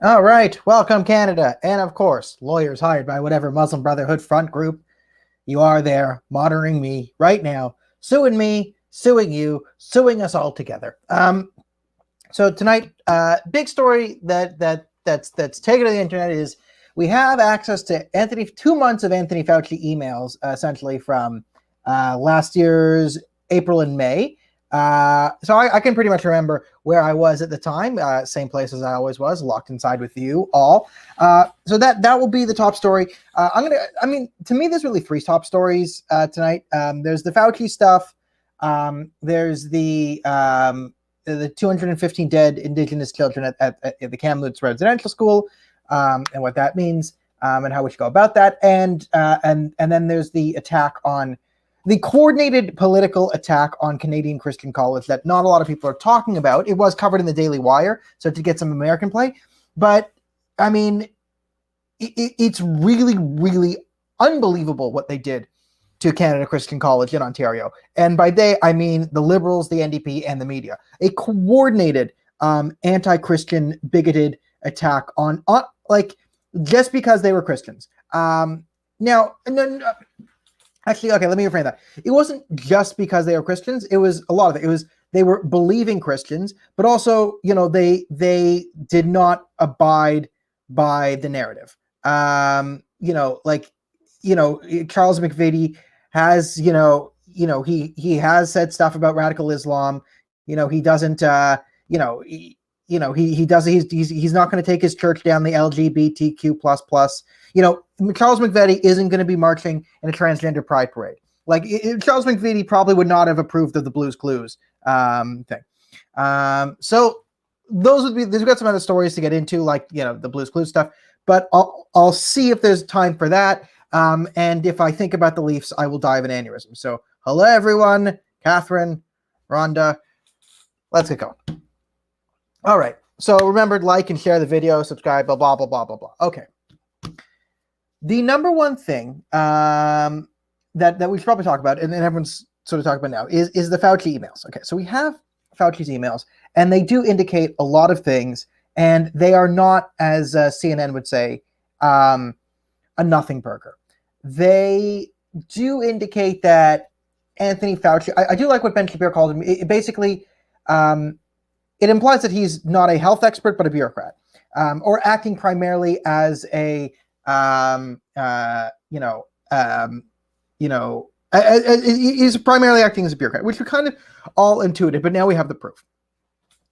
All right, welcome Canada, and of course, lawyers hired by whatever Muslim Brotherhood front group you are there, monitoring me right now, me, suing you, suing us all together. So tonight, big story that's taken to the internet is we have access to 2 months of Anthony Fauci emails, essentially from last year's April and May. So I can pretty much remember where I was at the time, same place as I always was, locked inside with you all. So that will be the top story. To me, there's really three top stories tonight. There's the Fauci stuff. There's the 215 dead Indigenous children at the Kamloops residential school, and what that means, and how we should go about that. And then there's the coordinated political attack on Canadian Christian College that not a lot of people are talking about. It was covered in the Daily Wire, so to get some American play. But, I mean, it's really, really unbelievable what they did to Canada Christian College in Ontario. And by they, I mean the Liberals, the NDP, and the media. A coordinated anti-Christian, bigoted attack on just because they were Christians. Actually, okay, let me reframe that. It wasn't just because they were Christians. It was a lot of it. It was they were believing Christians, but also, they did not abide by the narrative. Charles McVitie has, he has said stuff about radical Islam. He doesn't, he's not going to take his church down the LGBTQ plus. Charles McVitie isn't going to be marching in a transgender pride parade. Charles McVitie probably would not have approved of the Blues Clues thing. So we've got some other stories to get into, the Blues Clues stuff, but I'll see if there's time for that. And if I think about the Leafs, I will die of an aneurysm. So hello, everyone. Catherine, Rhonda, let's get going. All right. So remember, like and share the video, subscribe, blah, blah, blah, blah, blah, blah. Okay. The number one thing that we should probably talk about, and everyone's sort of talking about now, is the Fauci emails. Okay, so we have Fauci's emails, and they do indicate a lot of things, and they are not, as CNN would say, a nothing burger. They do indicate that Anthony Fauci, I do like what Ben Shapiro called him. It basically, it implies that he's not a health expert, but a bureaucrat, or acting primarily as a he's primarily acting as a bureaucrat, which we kind of all intuited, but now we have the proof.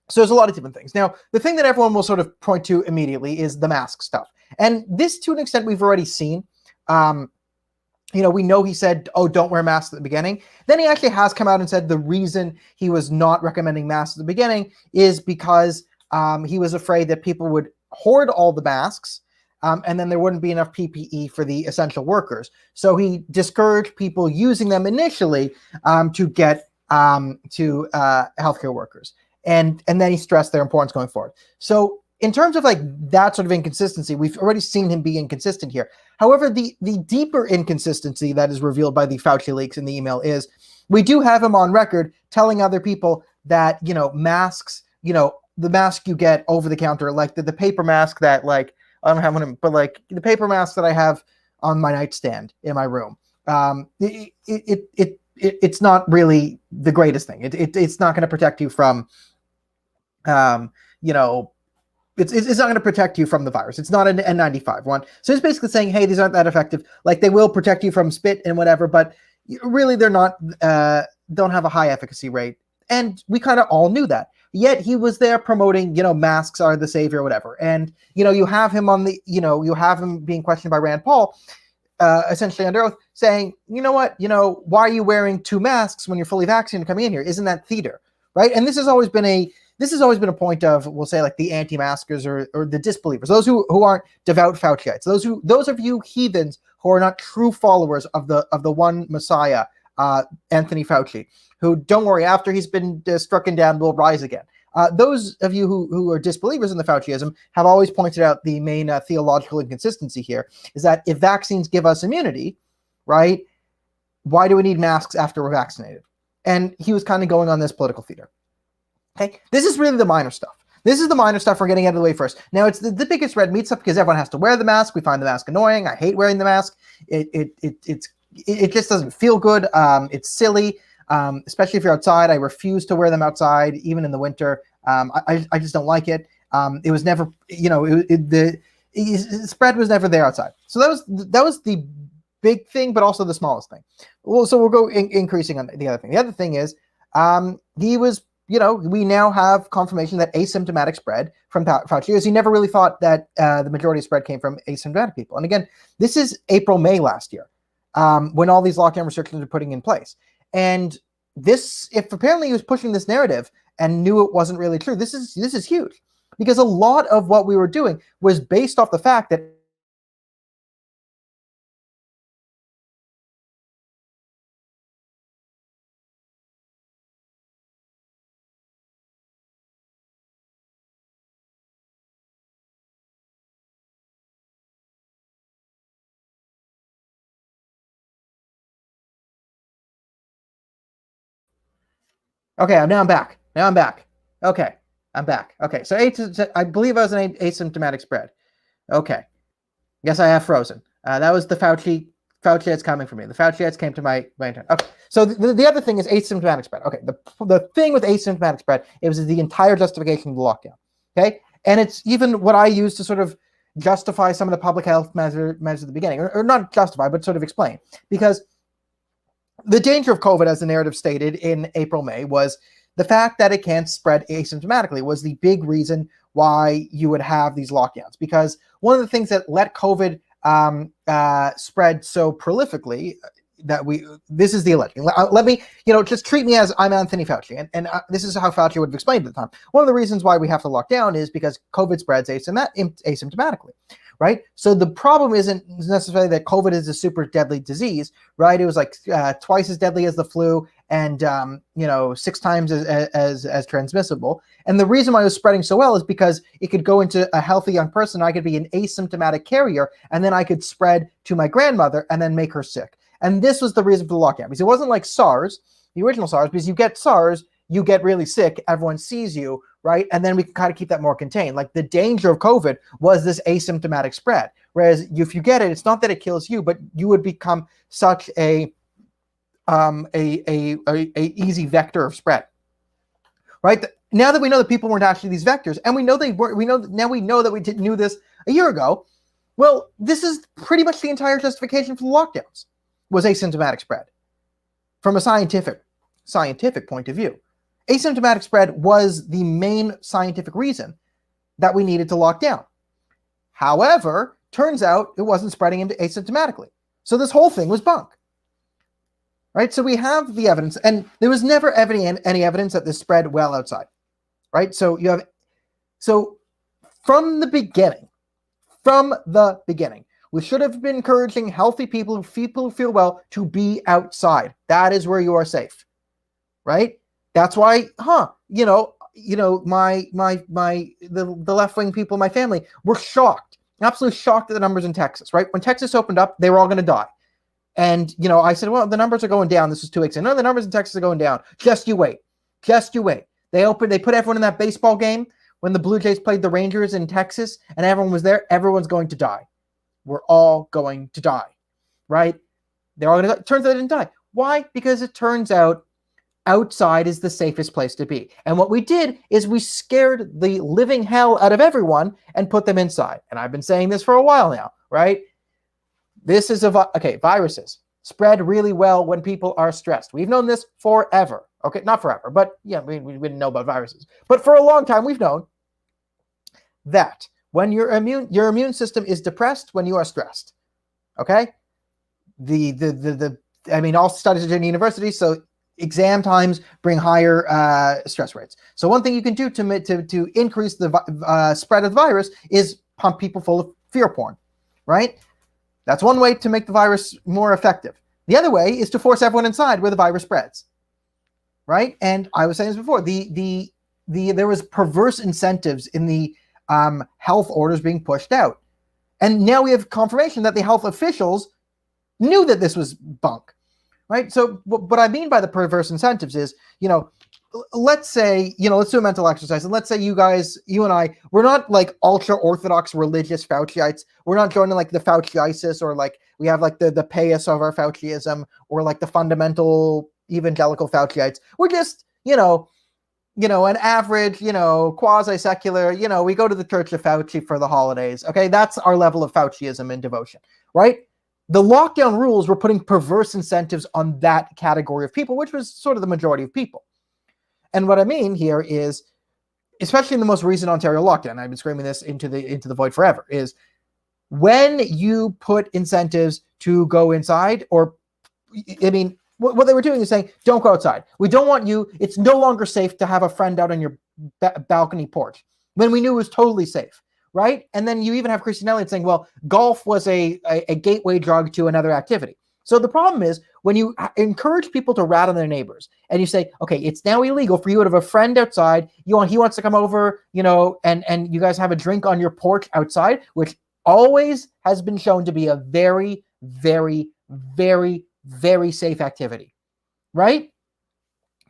So there's a lot of different things. Now, the thing that everyone will sort of point to immediately is the mask stuff. And this, to an extent, we've already seen. We know he said, oh, don't wear masks at the beginning. Then he actually has come out and said the reason he was not recommending masks at the beginning is because he was afraid that people would hoard all the masks, and then there wouldn't be enough PPE for the essential workers. So he discouraged people using them initially to get to healthcare workers. And then he stressed their importance going forward. So in terms of that sort of inconsistency, we've already seen him be inconsistent here. However, the deeper inconsistency that is revealed by the Faucileaks in the email is we do have him on record telling other people that, masks, the mask you get over the counter, like the paper mask that I don't have one, but the paper mask that I have on my nightstand in my room. It's not really the greatest thing. It's not going to protect you from, it's not going to protect you from the virus. It's not an N95 one. So it's basically saying, hey, these aren't that effective. They will protect you from spit and whatever, but really they're not, don't have a high efficacy rate. And we kind of all knew that. Yet he was there promoting, masks are the savior, whatever. And, you have him on the, you have him being questioned by Rand Paul, essentially under oath, saying, you know what, why are you wearing 2 masks when you're fully vaccinated coming in here? Isn't that theater? Right. And this has always been a point of, we'll say, the anti-maskers or the disbelievers, those who aren't devout Fauciites, those of you heathens who are not true followers of the one Messiah, Anthony Fauci, who, don't worry, after he's been struck down, will rise again. Those of you who are disbelievers in the Fauciism have always pointed out the main theological inconsistency here is that if vaccines give us immunity, right, why do we need masks after we're vaccinated? And he was kind of going on this political theater. Okay, this is really the minor stuff. This is the minor stuff we're getting out of the way first. Now, it's the biggest red meat stuff because everyone has to wear the mask. We find the mask annoying. I hate wearing the mask. It just doesn't feel good. It's silly, especially if you're outside. I refuse to wear them outside, even in the winter. I just don't like it. It was never, the spread was never there outside. So that was the big thing, but also the smallest thing. Well, so we'll go increasing on the other thing. The other thing is he was, we now have confirmation that asymptomatic spread from Fauci, because he never really thought that the majority of spread came from asymptomatic people. And again, this is April, May last year, when all these lockdown restrictions are putting in place. And this, if apparently he was pushing this narrative and knew it wasn't really true, this is huge, because a lot of what we were doing was based off the fact that okay, now I'm back. Okay, I'm back. Okay, so I believe I was an asymptomatic spread. Okay, yes, I have frozen. That was the Fauci that's coming for me. The Fauci that's came to my internet. Okay, so the other thing is asymptomatic spread. Okay, the thing with asymptomatic spread, it was the entire justification of the lockdown. Okay, and it's even what I use to sort of justify some of the public health measures at the beginning, or not justify, but sort of explain, because the danger of COVID, as the narrative stated in April, May, was the fact that it can't spread asymptomatically was the big reason why you would have these lockdowns. Because one of the things that let COVID spread so prolifically, this is the alleging. Let me, just treat me as I'm Anthony Fauci. And this is how Fauci would have explained at the time. One of the reasons why we have to lock down is because COVID spreads asymptomatically. Right? So the problem isn't necessarily that COVID is a super deadly disease, right? It was like twice as deadly as the flu and, 6 times as transmissible. And the reason why it was spreading so well is because it could go into a healthy young person. I could be an asymptomatic carrier, and then I could spread to my grandmother and then make her sick. And this was the reason for the lockdown, because it wasn't like SARS, the original SARS, because you get SARS, you get really sick, everyone sees you, right? And then we can kind of keep that more contained. Like the danger of COVID was this asymptomatic spread. Whereas if you get it, it's not that it kills you, but you would become such a easy vector of spread, right? Now that we know that people weren't actually these vectors, and we know they weren't, we know that we knew this a year ago. Well, this is pretty much the entire justification for the lockdowns, was asymptomatic spread from a scientific point of view. Asymptomatic spread was the main scientific reason that we needed to lock down. However, turns out it wasn't spreading asymptomatically. So this whole thing was bunk. Right? So we have the evidence, and there was never any evidence that this spread well outside. Right? So from the beginning, we should have been encouraging healthy people who feel well to be outside. That is where you are safe. Right? That's why, the left-wing people in my family were shocked, absolutely shocked at the numbers in Texas, right? When Texas opened up, they were all going to die. And, I said, well, the numbers are going down. This was 2 weeks ago. No, the numbers in Texas are going down. Just you wait. They put everyone in that baseball game when the Blue Jays played the Rangers in Texas and everyone was there. Everyone's going to die. We're all going to die, right? They're all going to die. Turns out they didn't die. Why? Because it turns out outside is the safest place to be. And what we did is we scared the living hell out of everyone and put them inside. And I've been saying this for a while now, right? This is viruses spread really well when people are stressed. We've known this forever. Okay, not forever, but yeah, we didn't know about viruses. But for a long time, we've known that when your immune system is depressed when you are stressed. Okay? All studies are done in universities, so exam times bring higher stress rates. So one thing you can do to increase the spread of the virus is pump people full of fear porn, right? That's one way to make the virus more effective. The other way is to force everyone inside where the virus spreads, right? And I was saying this before. There was perverse incentives in the health orders being pushed out, and now we have confirmation that the health officials knew that this was bunk. Right. So what I mean by the perverse incentives is, let's say, let's do a mental exercise. And let's say you and I, we're not like ultra orthodox religious Fauciites. We're not joining like the Fauci-ISIS, or like we have like the payas of our Fauciism, or like the fundamental evangelical Fauciites. We're just, an average, quasi-secular, we go to the Church of Fauci for the holidays. Okay, that's our level of Fauciism and devotion, right? The lockdown rules were putting perverse incentives on that category of people, which was sort of the majority of people. And what I mean here is, especially in the most recent Ontario lockdown, I've been screaming this into the void forever, is when you put incentives to go inside, or, I mean, what they were doing is saying, don't go outside. We don't want you. It's no longer safe to have a friend out on your balcony porch, when we knew it was totally safe, right? And then you even have Christian Elliott saying, well, golf was a gateway drug to another activity. So the problem is, when you encourage people to rat on their neighbors, and you say, okay, it's now illegal for you to have a friend outside, he wants to come over, and you guys have a drink on your porch outside, which always has been shown to be a very, very, very, very safe activity, right?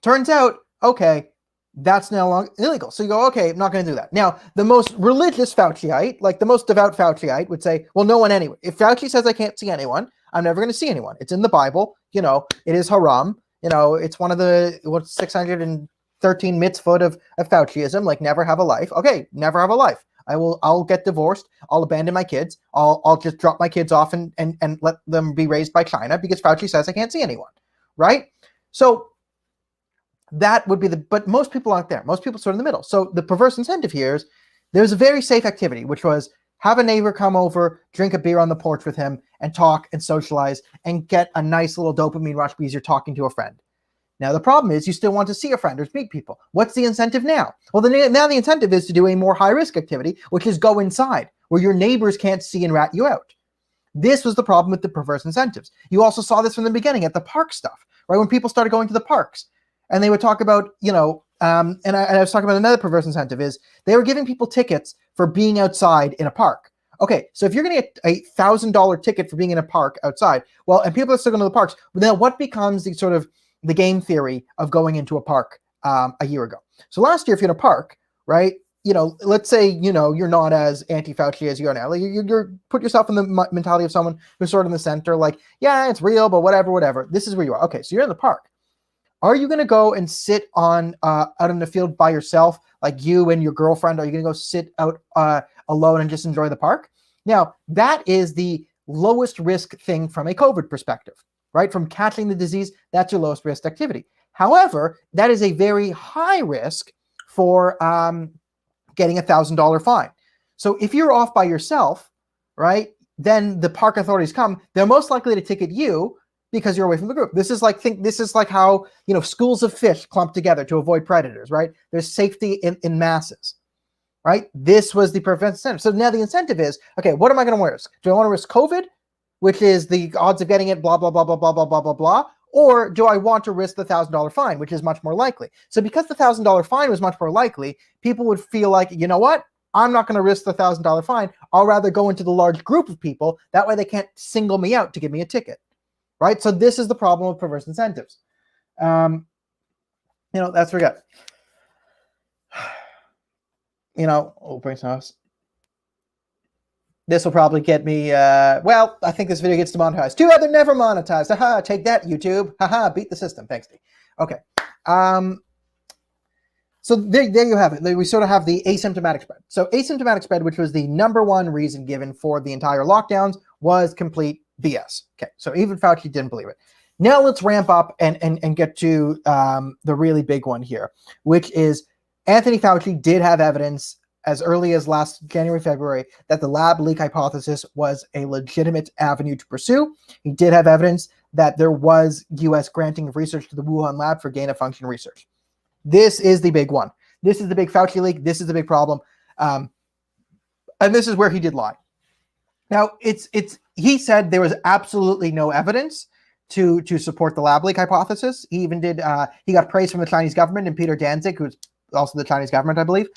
Turns out, okay, that's no longer illegal. So you go, okay, I'm not going to do that. Now, the most religious Fauciite, like the most devout Fauciite, would say, well, no one anyway. If Fauci says I can't see anyone, I'm never going to see anyone. It's in the Bible. It is haram. It's one of the 613 mitzvot of Fauciism, like never have a life. Okay, never have a life. I'll get divorced. I'll abandon my kids. I'll just drop my kids off and let them be raised by China, because Fauci says I can't see anyone, right? So that would be but most people aren't there. Most people sort of in the middle. So the perverse incentive here is, there's a very safe activity, which was have a neighbor come over, drink a beer on the porch with him, and talk and socialize and get a nice little dopamine rush because you're talking to a friend. Now, the problem is, you still want to see a friend or meet people. What's the incentive now? Well, now the incentive is to do a more high-risk activity, which is go inside, where your neighbors can't see and rat you out. This was the problem with the perverse incentives. You also saw this from the beginning at the park stuff, right? When people started going to the parks, and they would talk about, and I was talking about another perverse incentive, is they were giving people tickets for being outside in a park. Okay, so if you're going to get a $1,000 ticket for being in a park outside, well, and people are still going to the parks, then what becomes the game theory of going into a park a year ago? So last year, if you're in a park, right, let's say, you're not as anti-Fauci as you are now. Like you're put yourself in the mentality of someone who's sort of in the center, like, yeah, it's real, but whatever. This is where you are. Okay, so you're in the park. Are you going to go and sit out in the field by yourself, like you and your girlfriend? Are you going to go sit out alone and just enjoy the park? Now, that is the lowest risk thing from a COVID perspective, right? From catching the disease, that's your lowest risk activity. However, that is a very high risk for getting a $1,000 fine. So if you're off by yourself, right, then the park authorities come, they're most likely to ticket you because you're away from the group. This is like how, schools of fish clump together to avoid predators, right? There's safety in masses, right? This was the perfect incentive. So now the incentive is, okay, what am I going to risk? Do I want to risk COVID, which is the odds of getting it, blah, blah, blah, blah, blah, blah, blah, blah, blah, or do I want to risk the $1,000 fine, which is much more likely? So because the $1,000 fine was much more likely, people would feel like, you know what? I'm not going to risk the $1,000 fine. I'll rather go into the large group of people. That way they can't single me out to give me a ticket. Right? So this is the problem with perverse incentives. That's forget. Bring some house. This will probably get me, well, I think this video gets demonetized. 2 other never monetized. Haha, take that, YouTube. Haha, beat the system. Thanks, D. Okay. So there you have it. We sort of have the asymptomatic spread. So asymptomatic spread, which was the #1 reason given for the entire lockdowns, was complete BS. Okay, so even Fauci didn't believe it. Now let's ramp up and get to the really big one here, which is Anthony Fauci did have evidence as early as last January, February, that the lab leak hypothesis was a legitimate avenue to pursue. He did have evidence that there was U.S. granting of research to the Wuhan lab for gain-of-function research. This is the big one. This is the big Fauci leak. This is the big problem. And this is where he did lie. Now, he said there was absolutely no evidence to support the lab leak hypothesis. He even did, he got praise from the Chinese government and Peter Danzig, who's also the Chinese government, I believe,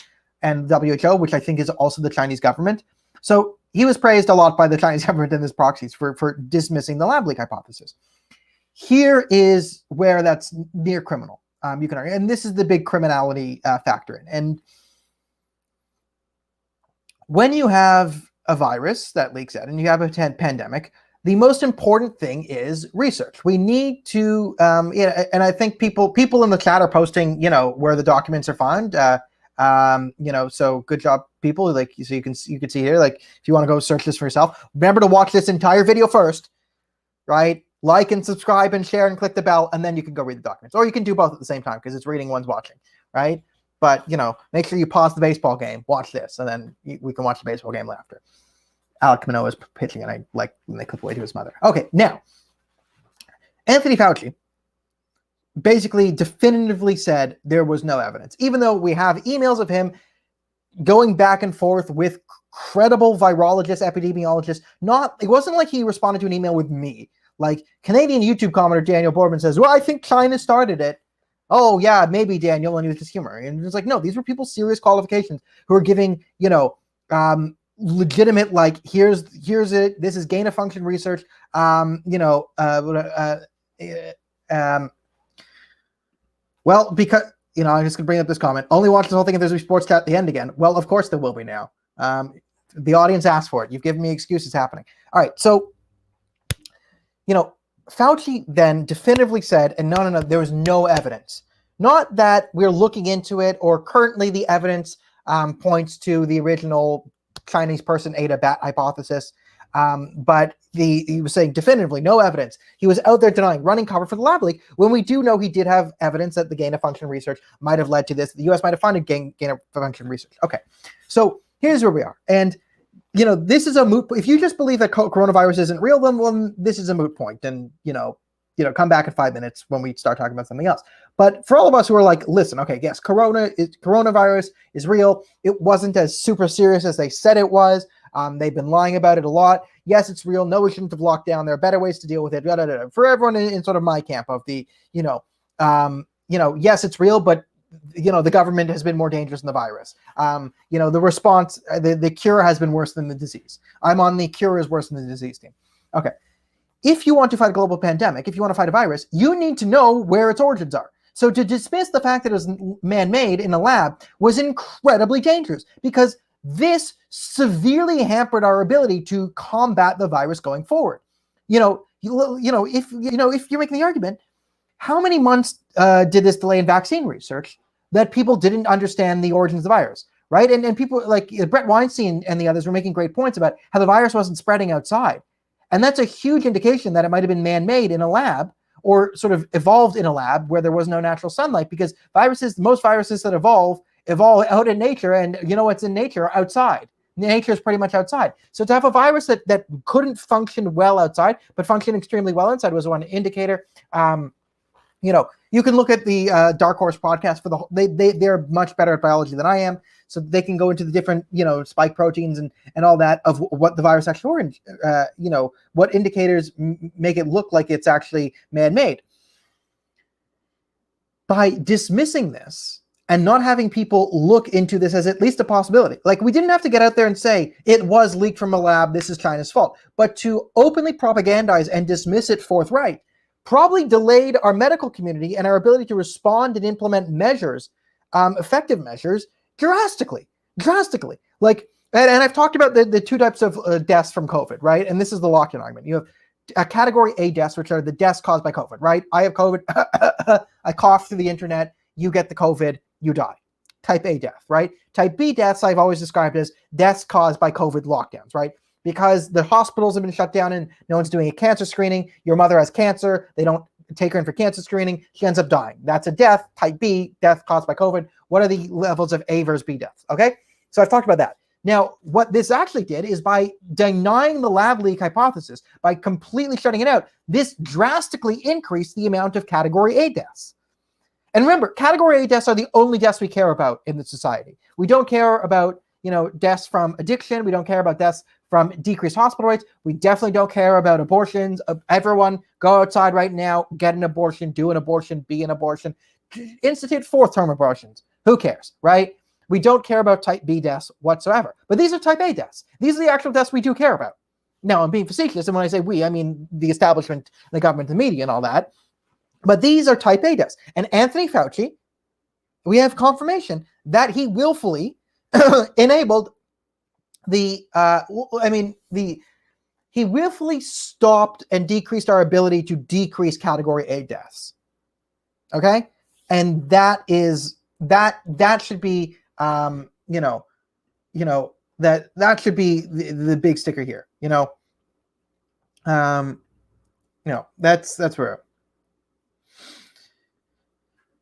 and WHO, which I think is also the Chinese government. So he was praised a lot by the Chinese government and his proxies for dismissing the lab leak hypothesis. Here is where that's near criminal. You can argue, and this is the big criminality factor in. And when you have a virus that leaks out and you have a pandemic, the most important thing is research. We need to, and I think people in the chat are posting, where the documents are found. So good job, people. Like, so you can see here, like, if you want to go search this for yourself, remember to watch this entire video first, right? Like and subscribe and share and click the bell, and then you can go read the documents, or you can do both at the same time because it's reading one's watching, right? But make sure you pause the baseball game, watch this, and then we can watch the baseball game after. Alec Manoah is pitching, and I like when they clip away to his mother. Okay, now, Anthony Fauci basically definitively said there was no evidence, even though we have emails of him going back and forth with credible virologists, epidemiologists. It wasn't like he responded to an email with me. Like, Canadian YouTube commenter Daniel Boardman says, well, I think China started it. Oh, yeah, maybe, Daniel, and he was just humoring. And it's like, no, these were people's serious qualifications who are giving, legitimate, like, here's it. This is gain-of-function research. Well, because, I'm just going to bring up this comment. Only watch this whole thing if there's a sports chat at the end again. Well, of course there will be now. The audience asked for it. You've given me excuses happening. All right, so, Fauci then definitively said, and no, there was no evidence. Not that we're looking into it, or currently the evidence points to the original Chinese person ate a bat hypothesis, but he was saying definitively no evidence. He was out there denying, running cover for the lab leak, when we do know he did have evidence that the gain-of-function research might have led to this. The U.S. might have funded gain-of-function research. Okay, so here's where we are. And this is a moot. If you just believe that coronavirus isn't real, then this is a moot point. And come back in 5 minutes when we start talking about something else. But for all of us who are like, listen, okay, yes, coronavirus is real. It wasn't as super serious as they said it was. They've been lying about it a lot. Yes, it's real. No, we shouldn't have locked down. There are better ways to deal with it. For everyone in sort of my camp of the, yes, it's real, but the government has been more dangerous than the virus. The response, the cure has been worse than the disease. I'm on the cure is worse than the disease team. Okay. If you want to fight a global pandemic, if you want to fight a virus, you need to know where its origins are. So to dismiss the fact that it was man-made in a lab was incredibly dangerous, because this severely hampered our ability to combat the virus going forward. If you're making the argument, how many months did this delay in vaccine research that people didn't understand the origins of the virus, right? And people like Brett Weinstein and the others were making great points about how the virus wasn't spreading outside. And that's a huge indication that it might have been man-made in a lab, or sort of evolved in a lab where there was no natural sunlight, because most viruses that evolve out in nature, and what's in nature? Outside. Nature is pretty much outside. So to have a virus that couldn't function well outside, but function extremely well inside, was one indicator. You can look at the Dark Horse podcast for they're much better at biology than I am, so they can go into the different, spike proteins and all that of what the virus actually, what indicators make it look like it's actually man-made. By dismissing this and not having people look into this as at least a possibility, like, we didn't have to get out there and say it was leaked from a lab, this is China's fault, but to openly propagandize and dismiss it forthright probably delayed our medical community and our ability to respond and implement measures, effective measures, drastically. Like, and I've talked about the two types of deaths from COVID, right? And this is the lockdown argument. You have a category A deaths, which are the deaths caused by COVID, right? I have COVID, I cough through the internet, you get the COVID, you die. Type A death, right? Type B deaths, I've always described as deaths caused by COVID lockdowns, right? Because the hospitals have been shut down and no one's doing a cancer screening. Your mother has cancer. They don't take her in for cancer screening. She ends up dying. That's a death. Type B, death caused by COVID. What are the levels of A versus B deaths? Okay, so I've talked about that. Now, what this actually did is, by denying the lab leak hypothesis, by completely shutting it out, this drastically increased the amount of category A deaths. And remember, category A deaths are the only deaths we care about in the society. We don't care about, deaths from addiction. We don't care about deaths from decreased hospital rates. We definitely don't care about abortions. Everyone go outside right now, get an abortion, do an abortion, be an abortion, institute fourth-term abortions. Who cares, right? We don't care about type B deaths whatsoever. But these are type A deaths. These are the actual deaths we do care about. Now, I'm being facetious, and when I say we, I mean the establishment, the government, the media, and all that. But these are type A deaths. And Anthony Fauci, we have confirmation that he willfully enabled he willfully stopped and decreased our ability to decrease category A deaths. Okay? And that should be that should be the big sticker here. That's where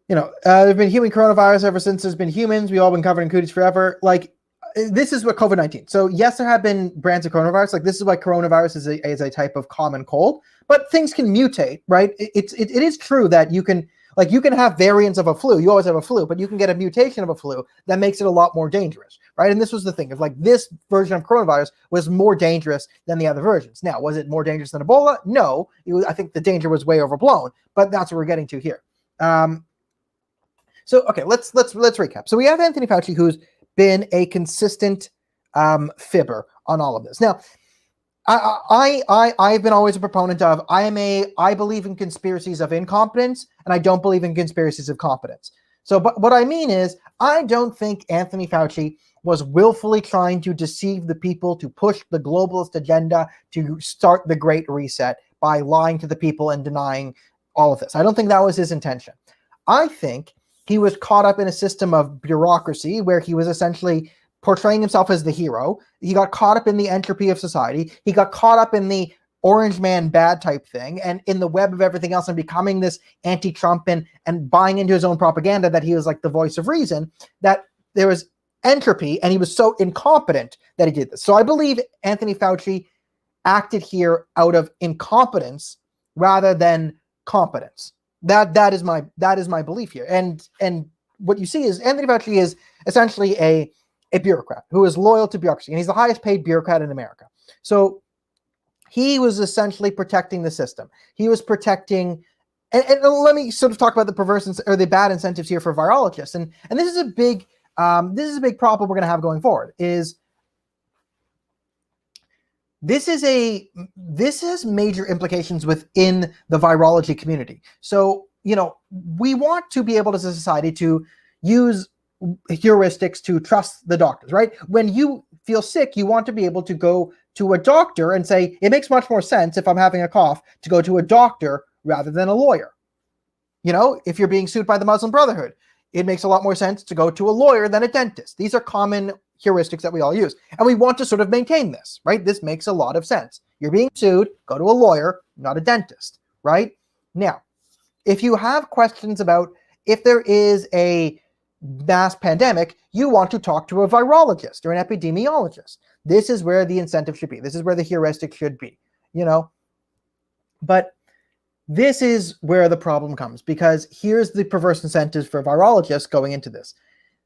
there've been human coronavirus ever since there's been humans. We've all been covered in cooties forever. Like, this is what COVID-19. So yes, there have been brands of coronavirus. Like, this is why coronavirus is a type of common cold. But things can mutate, right? It is true that you can have variants of a flu. You always have a flu, but you can get a mutation of a flu that makes it a lot more dangerous, right? And this was the thing of, like, this version of coronavirus was more dangerous than the other versions. Now, was it more dangerous than Ebola? No, I think the danger was way overblown. But that's what we're getting to here. So okay, let's recap. So we have Anthony Fauci, who's been a consistent fibber on all of this. Now, I've been always a proponent of I believe in conspiracies of incompetence, and I don't believe in conspiracies of competence. So, but what I mean is, I don't think Anthony Fauci was willfully trying to deceive the people, to push the globalist agenda, to start the Great Reset by lying to the people and denying all of this. I don't think that was his intention. I think he was caught up in a system of bureaucracy where he was essentially portraying himself as the hero. He got caught up in the entropy of society. He got caught up in the orange man bad type thing and in the web of everything else, and becoming this anti-Trump and buying into his own propaganda that he was like the voice of reason, that there was entropy, and he was so incompetent that he did this. So I believe Anthony Fauci acted here out of incompetence rather than competence. That is my belief here. And what you see is Anthony Fauci is essentially a bureaucrat who is loyal to bureaucracy, and he's the highest paid bureaucrat in America. So he was essentially protecting the system. He was protecting, and let me sort of talk about the perverse or the bad incentives here for virologists. And this is a big problem we're going to have going forward. This has major implications within the virology community. So, we want to be able as a society to use heuristics to trust the doctors, right? When you feel sick, you want to be able to go to a doctor and say, it makes much more sense if I'm having a cough to go to a doctor rather than a lawyer. If you're being sued by the Muslim Brotherhood, it makes a lot more sense to go to a lawyer than a dentist. These are common heuristics that we all use. And we want to sort of maintain this, right? This makes a lot of sense. You're being sued, go to a lawyer, not a dentist, right? Now, if you have questions about if there is a mass pandemic, you want to talk to a virologist or an epidemiologist. This is where the incentive should be. This is where the heuristic should be, But this is where the problem comes, because here's the perverse incentives for virologists going into this.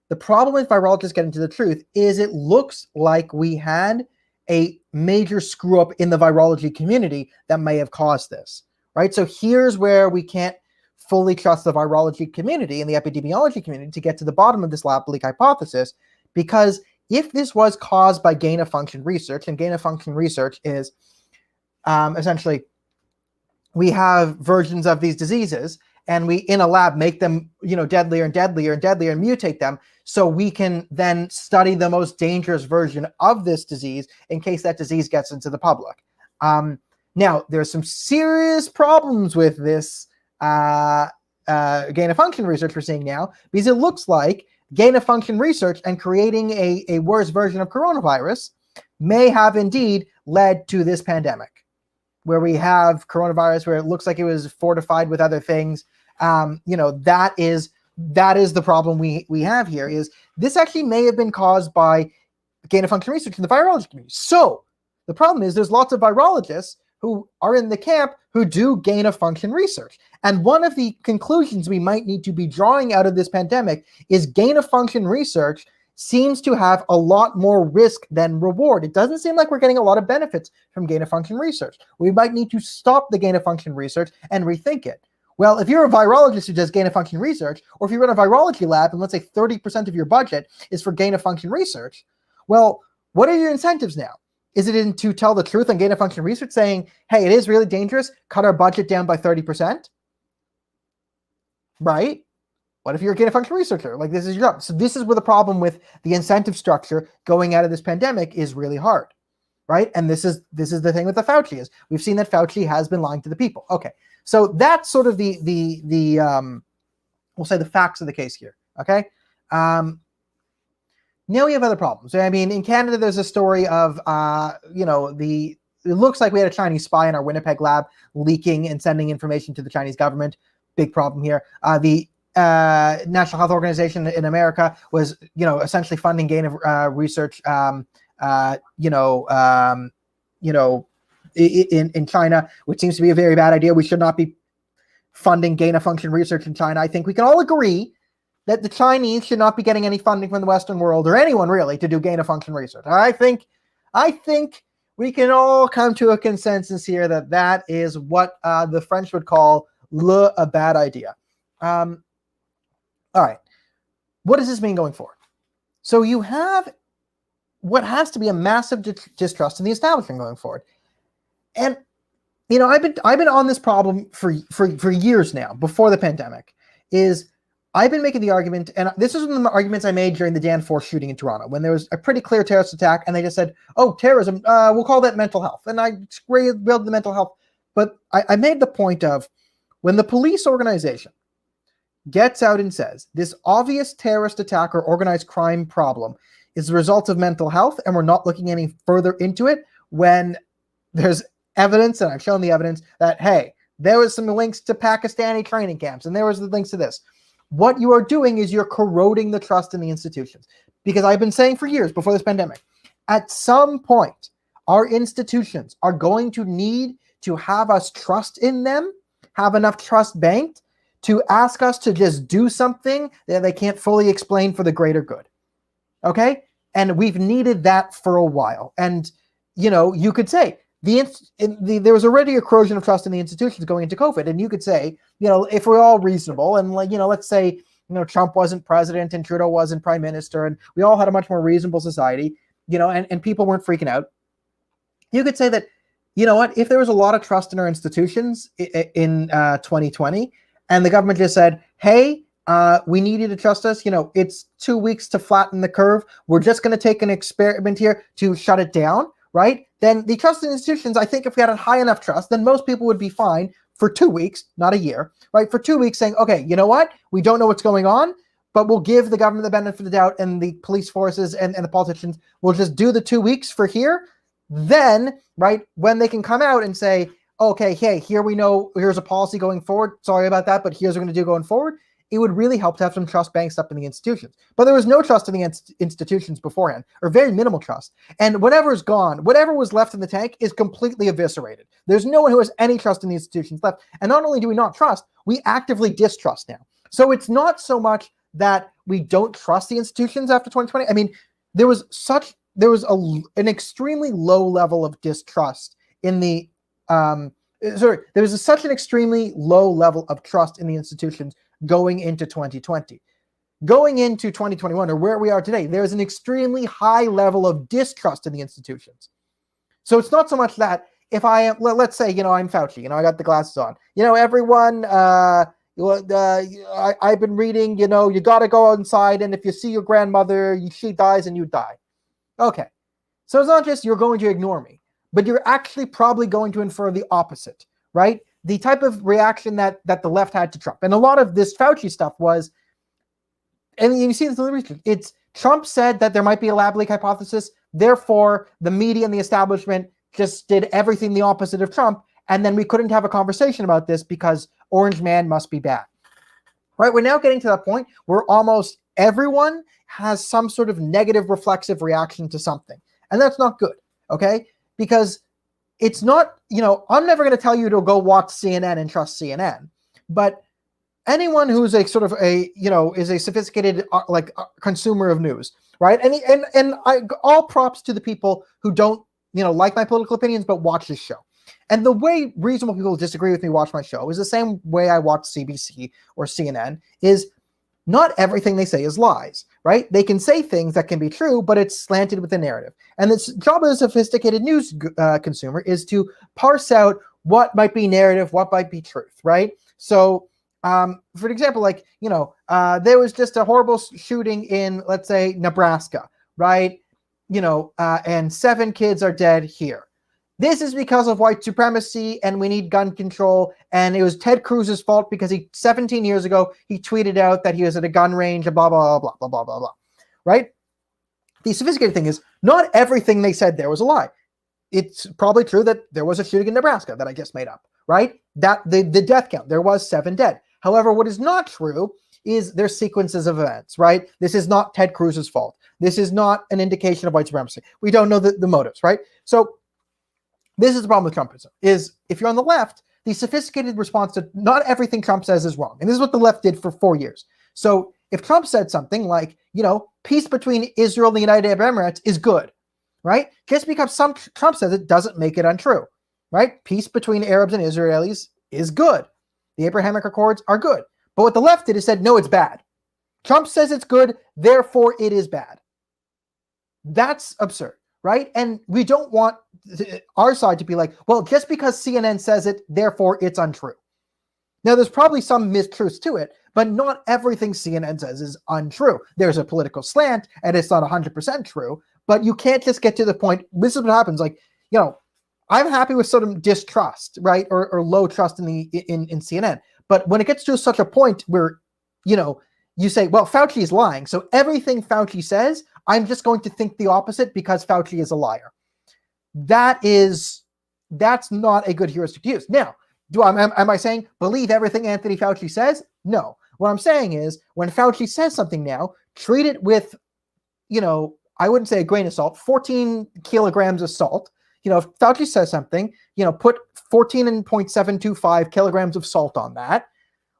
The problem with virologists getting to the truth is it looks like we had a major screw up in the virology community that may have caused this, right? So here's where we can't fully trust the virology community and the epidemiology community to get to the bottom of this lab leak hypothesis, because if this was caused by gain of function research, and gain of function research is essentially we have versions of these diseases and we in a lab make them deadlier and deadlier and deadlier and mutate them so we can then study the most dangerous version of this disease in case that disease gets into the public. Now, there's some serious problems with this gain of function research we're seeing now, because it looks like gain of function research and creating a worse version of coronavirus may have indeed led to this pandemic, where we have coronavirus where it looks like it was fortified with other things. That is the problem we have here, is this actually may have been caused by gain of function research in the virology community. So the problem is there's lots of virologists who are in the camp who do gain of function research. And one of the conclusions we might need to be drawing out of this pandemic is gain of function research seems to have a lot more risk than reward. It doesn't seem like we're getting a lot of benefits from gain of function research. We might need to stop the gain of function research and rethink it. Well, if you're a virologist who does gain of function research, or if you run a virology lab and let's say 30% of your budget is for gain of function research, well, what are your incentives now? Is it to tell the truth on gain of function research, saying, hey, it is really dangerous, cut our budget down by 30%? right? What if you're a gain-of-function researcher? Like, this is your job. So this is where the problem with the incentive structure going out of this pandemic is really hard, right? And this is the thing with the Fauci is we've seen that Fauci has been lying to the people. Okay, so that's sort of the we'll say the facts of the case here. Okay, now we have other problems. I mean, in Canada, there's a story of it looks like we had a Chinese spy in our Winnipeg lab leaking and sending information to the Chinese government. Big problem here. The National Health Organization in America was, essentially funding gain of research, in China, which seems to be a very bad idea. We should not be funding gain of function research in China. I think we can all agree that the Chinese should not be getting any funding from the Western world or anyone really to do gain of function research. I think we can all come to a consensus here that is what the French would call a bad idea. All right, what does this mean going forward? So you have what has to be a massive distrust in the establishment going forward, and I've been on this problem for years now. Before the pandemic, I've been making the argument, and this is one of the arguments I made during the Danforth shooting in Toronto when there was a pretty clear terrorist attack, and they just said, "Oh, terrorism, we'll call that mental health," and I build the mental health. But I made the point of when the police organization gets out and says this obvious terrorist attack or organized crime problem is the result of mental health, and we're not looking any further into it, when there's evidence, and I've shown the evidence, that, hey, there was some links to Pakistani training camps, and there was the links to this. What you are doing is you're corroding the trust in the institutions. Because I've been saying for years before this pandemic, at some point, our institutions are going to need to have us trust in them, have enough trust banked, to ask us to just do something that they can't fully explain for the greater good. Okay? And we've needed that for a while. And, you could say, there was already a corrosion of trust in the institutions going into COVID. And you could say, if we're all reasonable and, let's say, Trump wasn't president and Trudeau wasn't prime minister and we all had a much more reasonable society, and people weren't freaking out. You could say that, if there was a lot of trust in our institutions in 2020, and the government just said, hey, we need you to trust us. It's 2 weeks to flatten the curve. We're just going to take an experiment here to shut it down, right? Then the trust in institutions, I think if we had a high enough trust, then most people would be fine for 2 weeks, not a year, right? For 2 weeks saying, okay, you know what? We don't know what's going on, but we'll give the government the benefit of the doubt, and the police forces and the politicians will just do the 2 weeks for here. Then, right, when they can come out and say, okay, hey, here we know, here's a policy going forward. Sorry about that, but here's what we're going to do going forward. It would really help to have some trust banked up in the institutions. But there was no trust in the institutions beforehand, or very minimal trust. And whatever's gone, whatever was left in the tank is completely eviscerated. There's no one who has any trust in the institutions left. And not only do we not trust, we actively distrust now. So it's not so much that we don't trust the institutions after 2020. I mean, there was an extremely low level of distrust in the there was such an extremely low level of trust in the institutions going into 2020. Going into 2021, or where we are today, there's an extremely high level of distrust in the institutions. So it's not so much that if I am, let's say, I'm Fauci, I got the glasses on, everyone, I've been reading, you got to go outside, and if you see your grandmother, she dies and you die. Okay. So it's not just you're going to ignore me, but you're actually probably going to infer the opposite, right? The type of reaction that the left had to Trump. And a lot of this Fauci stuff was, and you see this in the research, it's Trump said that there might be a lab leak hypothesis, therefore the media and the establishment just did everything the opposite of Trump, and then we couldn't have a conversation about this because Orange Man must be bad. Right? We're now getting to that point where almost everyone has some sort of negative reflexive reaction to something. And that's not good, okay? Because it's not, I'm never going to tell you to go watch CNN and trust CNN, but anyone who's a sort of is a sophisticated consumer of news, right? And all props to the people who don't, like my political opinions, but watch this show. And the way reasonable people who disagree with me watch my show is the same way I watch CBC or CNN, is not everything they say is lies, right? They can say things that can be true, but it's slanted with a narrative. And the job of a sophisticated news consumer is to parse out what might be narrative, what might be truth, right? So For example, like, there was just a horrible shooting in, let's say, Nebraska, right? And 7 kids are dead here. This is because of white supremacy, and we need gun control. And it was Ted Cruz's fault because 17 years ago, he tweeted out that he was at a gun range, and blah, blah, blah, blah, blah, blah, blah, right? The sophisticated thing is, not everything they said there was a lie. It's probably true that there was a shooting in Nebraska that I just made up, right? That the death count, there was 7 dead. However, what is not true is there's sequences of events, right? This is not Ted Cruz's fault. This is not an indication of white supremacy. We don't know the motives, right? So this is the problem with Trumpism, is if you're on the left, the sophisticated response to not everything Trump says is wrong. And this is what the left did for 4 years. So if Trump said something like, peace between Israel and the United Arab Emirates is good, right? Just because Trump says it doesn't make it untrue, right? Peace between Arabs and Israelis is good. The Abrahamic Accords are good. But what the left did is said, no, it's bad. Trump says it's good, therefore it is bad. That's absurd, right? And we don't want our side to be like, well, just because CNN says it, therefore it's untrue. Now, there's probably some mistruths to it, but not everything CNN says is untrue. There's a political slant, and it's not 100% true, but you can't just get to the point. This is what happens. Like, I'm happy with sort of distrust, right, or low trust in CNN. But when it gets to such a point where, you say, well, Fauci is lying, so everything Fauci says, I'm just going to think the opposite because Fauci is a liar. That's not a good heuristic to use. Now, am I saying believe everything Anthony Fauci says? No. What I'm saying is when Fauci says something now, treat it with, I wouldn't say a grain of salt, 14 kilograms of salt. If Fauci says something, put 14.725 kilograms of salt on that.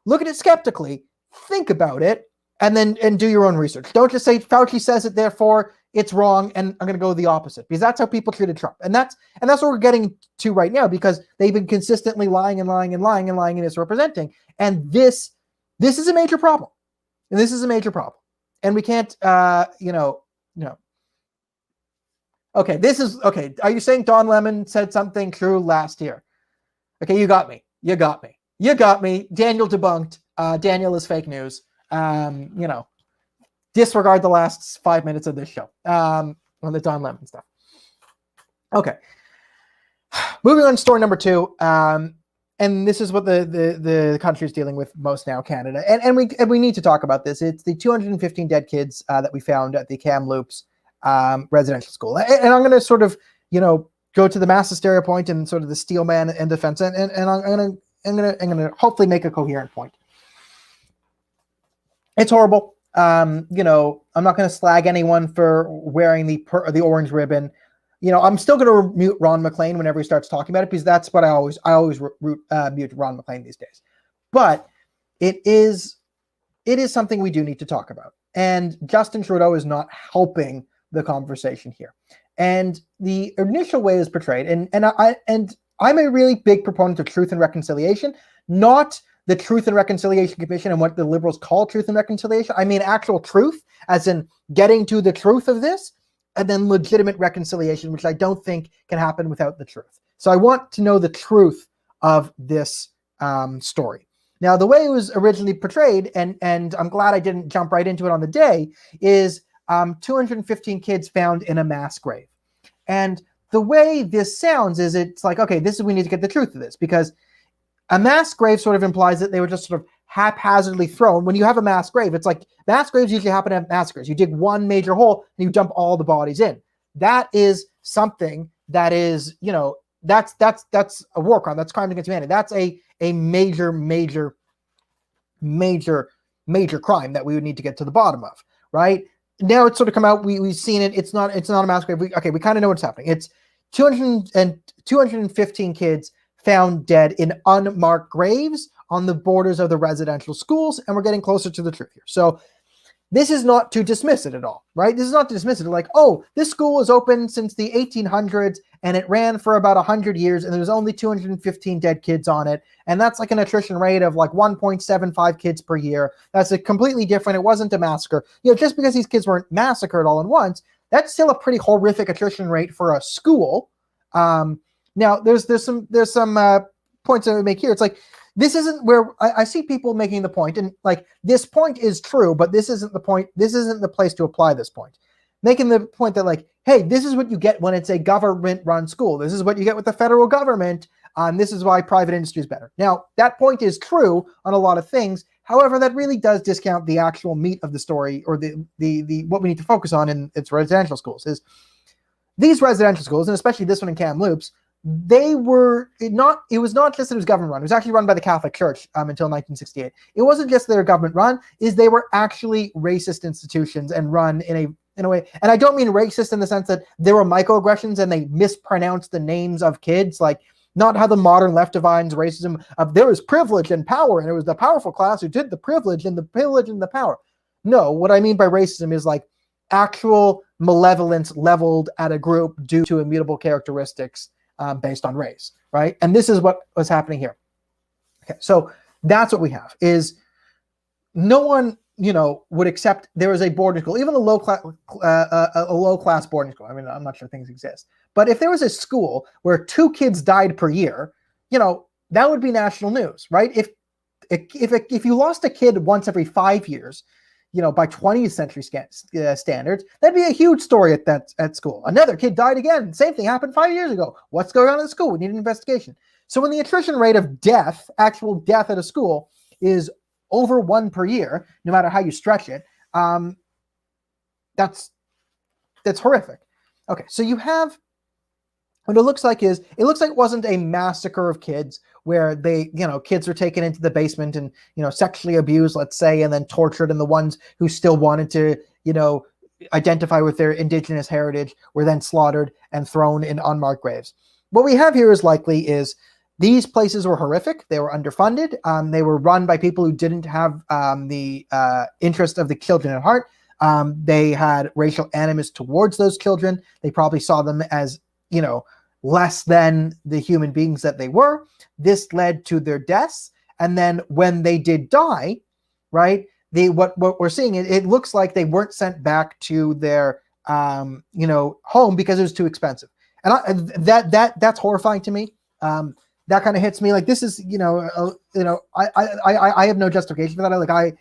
Look at it skeptically, think about it, and do your own research. Don't just say Fauci says it, therefore it's wrong, and I'm going to go the opposite, because that's how people treated Trump, and that's what we're getting to right now, because they've been consistently lying and lying and lying and lying and misrepresenting, and this is a major problem, and we can't, Okay, okay. Are you saying Don Lemon said something true last year? Okay, you got me. Daniel debunked. Daniel is fake news. Disregard the last 5 minutes of this show on the Don Lemon stuff. Okay. Moving on to story number 2. And this is what the country is dealing with most now, Canada. And we need to talk about this. It's the 215 dead kids that we found at the Kamloops residential school. And I'm going to sort of, go to the mass hysteria point and sort of the steel man and defense. And I'm going to hopefully make a coherent point. It's horrible. I'm not going to slag anyone for wearing the orange ribbon. I'm still going to mute Ron MacLean whenever he starts talking about it, because that's what I always mute Ron MacLean these days. But it is something we do need to talk about. And Justin Trudeau is not helping the conversation here. And the initial way is portrayed, and I'm a really big proponent of truth and reconciliation, not the Truth and Reconciliation Commission and what the Liberals call truth and reconciliation. I mean actual truth, as in getting to the truth of this, and then legitimate reconciliation, which I don't think can happen without the truth. So I want to know the truth of this story. Now, the way it was originally portrayed, and I'm glad I didn't jump right into it on the day, is 215 kids found in a mass grave. And the way this sounds is it's like, okay, we need to get the truth of this, because a mass grave sort of implies that they were just sort of haphazardly thrown. When you have a mass grave, it's like mass graves usually happen at massacres. You dig one major hole and you dump all the bodies in. That is something that is, that's a war crime. That's crime against humanity. That's a major crime that we would need to get to the bottom of, right? Now it's sort of come out. We've seen it. It's not a mass grave. We kind of know what's happening. It's 215 kids found dead in unmarked graves on the borders of the residential schools, and we're getting closer to the truth here. So this is not to dismiss it at all, right? This is not to dismiss it. Like, oh, this school was open since the 1800s, and it ran for about 100 years, and there was only 215 dead kids on it, and that's like an attrition rate of like 1.75 kids per year. That's a completely different. It wasn't a massacre. Just because these kids weren't massacred all at once, that's still a pretty horrific attrition rate for a school. Now, there's some points that we make here. It's like this isn't where I see people making the point, and like this point is true, but this isn't the point. This isn't the place to apply this point. Making the point that like, hey, this is what you get when it's a government-run school. This is what you get with the federal government. This is why private industry is better. Now, that point is true on a lot of things. However, that really does discount the actual meat of the story, or the what we need to focus on in its residential schools. Is these residential schools, and especially this one in Kamloops, it was not just that it was government run. It was actually run by the Catholic Church until 1968. It wasn't just that they were government run, they were actually racist institutions and run in a way. And I don't mean racist in the sense that there were microaggressions and they mispronounced the names of kids, like not how the modern left defines racism of there was privilege and power, and it was the powerful class who did the privilege and the power. No, what I mean by racism is like actual malevolence leveled at a group due to immutable characteristics based on race, right? And this is what was happening here. Okay, so that's what we have, is no one, would accept there is a boarding school, even a low class boarding school. I mean, I'm not sure things exist, but if there was a school where 2 kids died per year, that would be national news, right? If you lost a kid once every 5 years, by 20th century standards, that'd be a huge story at school. Another kid died again. Same thing happened 5 years ago. What's going on at the school? We need an investigation. So when the attrition rate of death, actual death at a school, is over 1 per year, no matter how you stretch it, that's horrific. Okay, so you have what it looks like it wasn't a massacre of kids where kids were taken into the basement and, sexually abused, let's say, and then tortured, and the ones who still wanted to, identify with their indigenous heritage were then slaughtered and thrown in unmarked graves. What we have here is these places were horrific. They were underfunded. They were run by people who didn't have the interest of the children at heart. They had racial animus towards those children. They probably saw them as, less than the human beings that they were. This led to their deaths. And then when they did die, right, what we're seeing, it looks like they weren't sent back to their, home because it was too expensive. And that's horrifying to me. That kind of hits me. Like, this is, I have no justification for that.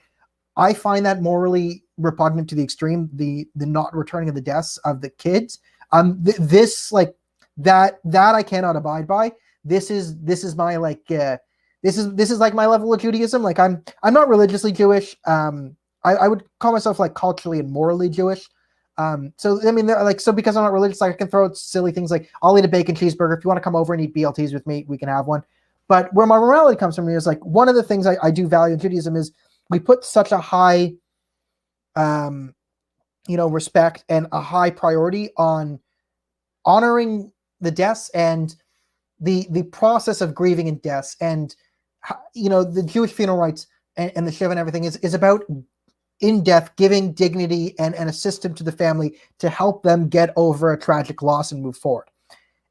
I find that morally repugnant to the extreme. The not returning of the deaths of the kids. This like that I cannot abide by. This is my like this is like my level of Judaism. Like, I'm not religiously Jewish. I would call myself like culturally and morally Jewish. So I mean, so because I'm not religious, like, I can throw out silly things like, I'll eat a bacon cheeseburger. If you want to come over and eat BLTs with me, we can have one. But where my morality comes from is like, one of the things I do value in Judaism is we put such a high, respect and a high priority on honoring the deaths and the process of grieving and deaths, and the Jewish funeral rites and the shiva and everything is about in death giving dignity and a system to the family to help them get over a tragic loss and move forward.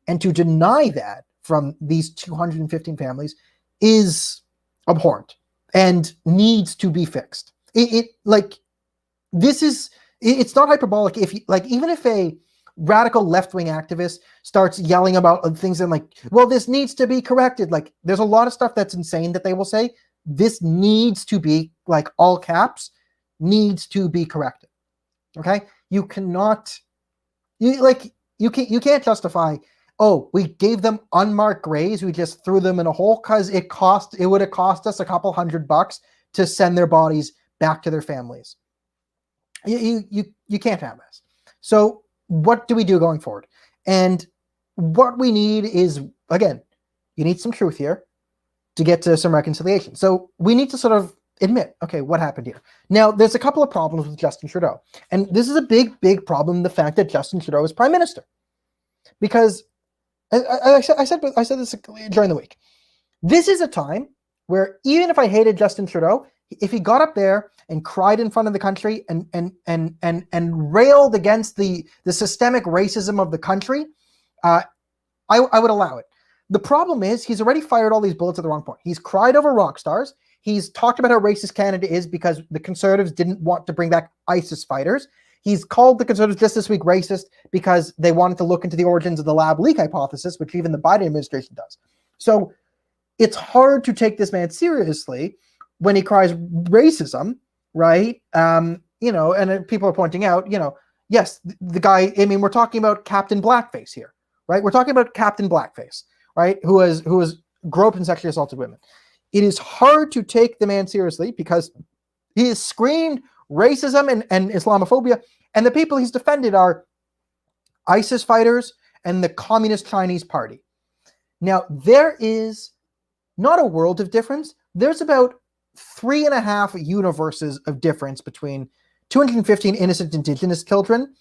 And to deny that from these 215 families is abhorrent and needs to be fixed. It's not hyperbolic. Even if a radical left-wing activist starts yelling about things and like, well, this needs to be corrected. Like, there's a lot of stuff that's insane that they will say. This needs to be, like, all caps, needs to be corrected. Okay? You can't justify, oh, we gave them unmarked graves, we just threw them in a hole because it would have cost us a couple $100 to send their bodies back to their families. You can't have this. So what do we do going forward? And what we need is, again, you need some truth here to get to some reconciliation. So we need to sort of admit, okay, what happened here? Now, there's a couple of problems with Justin Trudeau. And this is a big, big problem, the fact that Justin Trudeau is prime minister. Because I said this during the week. This is a time where even if I hated Justin Trudeau, if he got up there and cried in front of the country and railed against the systemic racism of the country, I would allow it. The problem is he's already fired all these bullets at the wrong point. He's cried over rock stars. He's talked about how racist Canada is because the Conservatives didn't want to bring back ISIS fighters. He's called the Conservatives just this week racist because they wanted to look into the origins of the lab leak hypothesis, which even the Biden administration does. So it's hard to take this man seriously when he cries racism, right? You know, and people are pointing out, you know, yes, the guy, I mean, we're talking about Captain Blackface here, right? We're talking about Captain Blackface, right? Who has groped and sexually assaulted women. It is hard to take the man seriously because he has screamed racism and Islamophobia, and the people he's defended are ISIS fighters and the Communist Chinese Party. Now, there is not a world of difference. There's about 3.5 universes of difference between 215 innocent indigenous children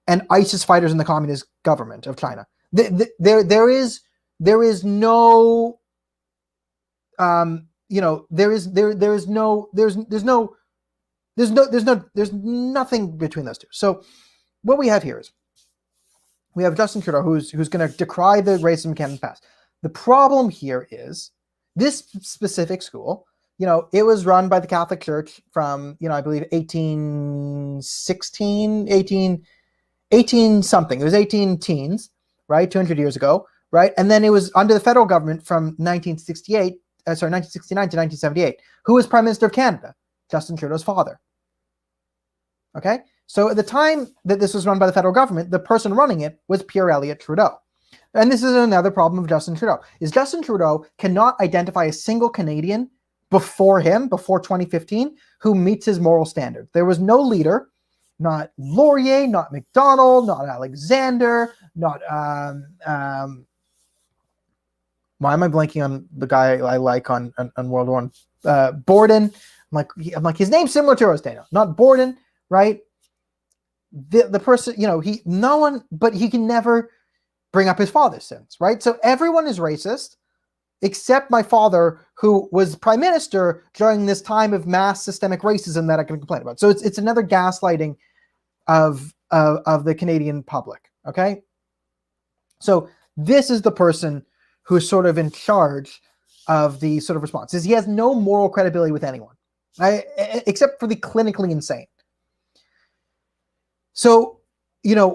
and ISIS fighters in the communist government of China. There is no, you know, there's nothing between those two. So what we have here is we have Justin Trudeau who's going to decry the racism Canada past. The problem here is this specific school, you know, it was run by the Catholic Church from, you know, I believe 1816, 18 something. It was 18 teens, right? 200 years ago, right? And then it was under the federal government from 1969 to 1978. Who was Prime Minister of Canada? Justin Trudeau's father. Okay? So at the time that this was run by the federal government, the person running it was Pierre Elliott Trudeau. And this is another problem of Justin Trudeau, is Justin Trudeau cannot identify a single Canadian before 2015, who meets his moral standard. There was no leader, not Laurier, not McDonald, not Alexander, not, why am I blanking on the guy I like on World War I? Borden. I'm like, his name's similar to Rosdano, not Borden, right? The person, you know, no one, but he can never bring up his father's sins, right? So everyone is racist except my father, who was prime minister during this time of mass systemic racism that I can complain about. So it's another gaslighting of the Canadian public, okay? So this is the person who's sort of in charge of the sort of response. Is he has no moral credibility with anyone, except for the clinically insane. So, you know,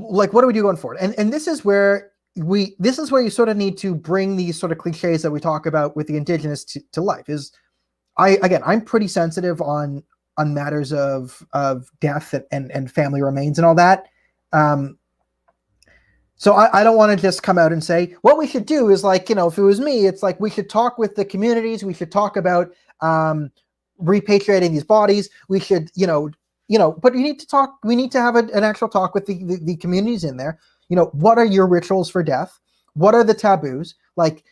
like, what do we do going forward? And this is where you sort of need to bring these sort of cliches that we talk about with the Indigenous to life. Is I'm pretty sensitive on matters of death and family remains and all that. So I don't want to just come out and say what we should do is, like, you know, if it was me, it's like we should talk with the communities. We should talk about repatriating these bodies. We should, you know, but we need to talk. We need to have an actual talk with the communities in there. You know, what are your rituals for death? What are the taboos? Like,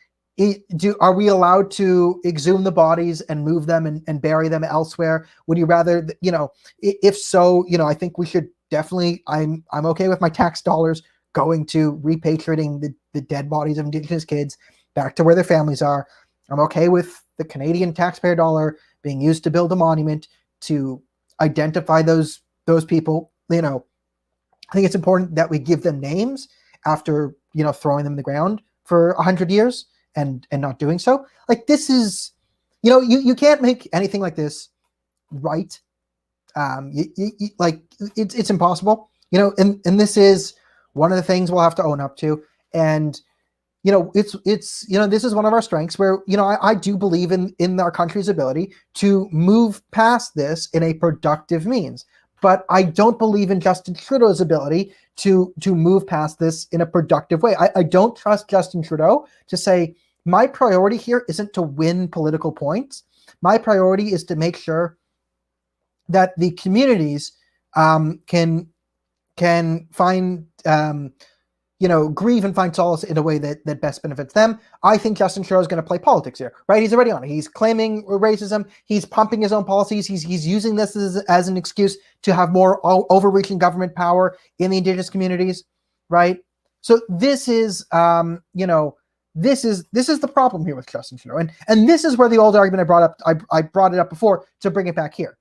are we allowed to exhume the bodies and move them and bury them elsewhere? Would you rather, you know, if so, you know, I think we should definitely, I'm okay with my tax dollars going to repatriating the dead bodies of Indigenous kids back to where their families are. I'm okay with the Canadian taxpayer dollar being used to build a monument to identify those people. You know, I think it's important that we give them names after, you know, throwing them in the ground for 100 years and not doing so. Like, this is, you know, you can't make anything like this right. Like, it's impossible, you know, and this is one of the things we'll have to own up to. And, you know, it's, you know, this is one of our strengths where, you know, I do believe in our country's ability to move past this in a productive means. But I don't believe in Justin Trudeau's ability to move past this in a productive way. I don't trust Justin Trudeau to say, my priority here isn't to win political points. My priority is to make sure that the communities can find, you know, grieve and find solace in a way that best benefits them. I think Justin Trudeau is going to play politics here, right? He's already on it. He's claiming racism. He's pumping his own policies. He's using this as an excuse to have more overreaching government power in the Indigenous communities, right? So this is, you know, this is the problem here with Justin Trudeau, and this is where the old argument I brought up. I brought it up before to bring it back here.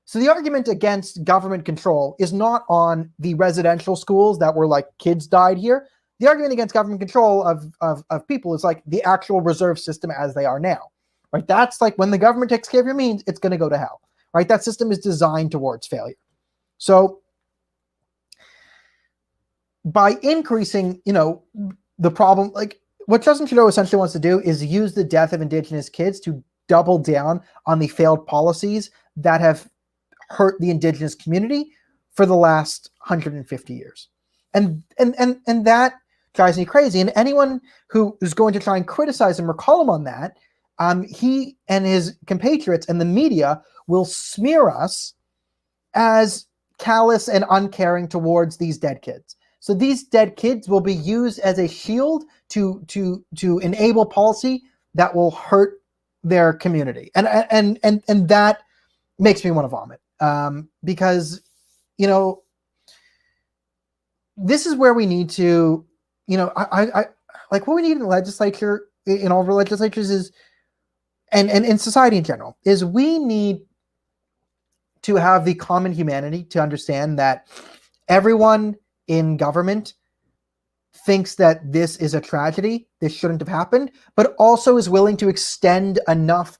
So the argument against government control is not on the residential schools that were like kids died here. The argument against government control of people is like the actual reserve system as they are now, right? That's like when the government takes care of your means, it's going to go to hell, right? That system is designed towards failure. So by increasing, you know, the problem, like what Justin Trudeau essentially wants to do is use the death of Indigenous kids to double down on the failed policies that have hurt the Indigenous community for the last 150 years. And that drives me crazy. And anyone who is going to try and criticize him or call him on that, he and his compatriots and the media will smear us as callous and uncaring towards these dead kids. So these dead kids will be used as a shield to enable policy that will hurt their community, and that makes me want to vomit, because this is where we need to, I like what we need in the legislature, in all of our legislatures, is and in society in general, is we need to have the common humanity to understand that everyone in government thinks that this is a tragedy, this shouldn't have happened, but also is willing to extend enough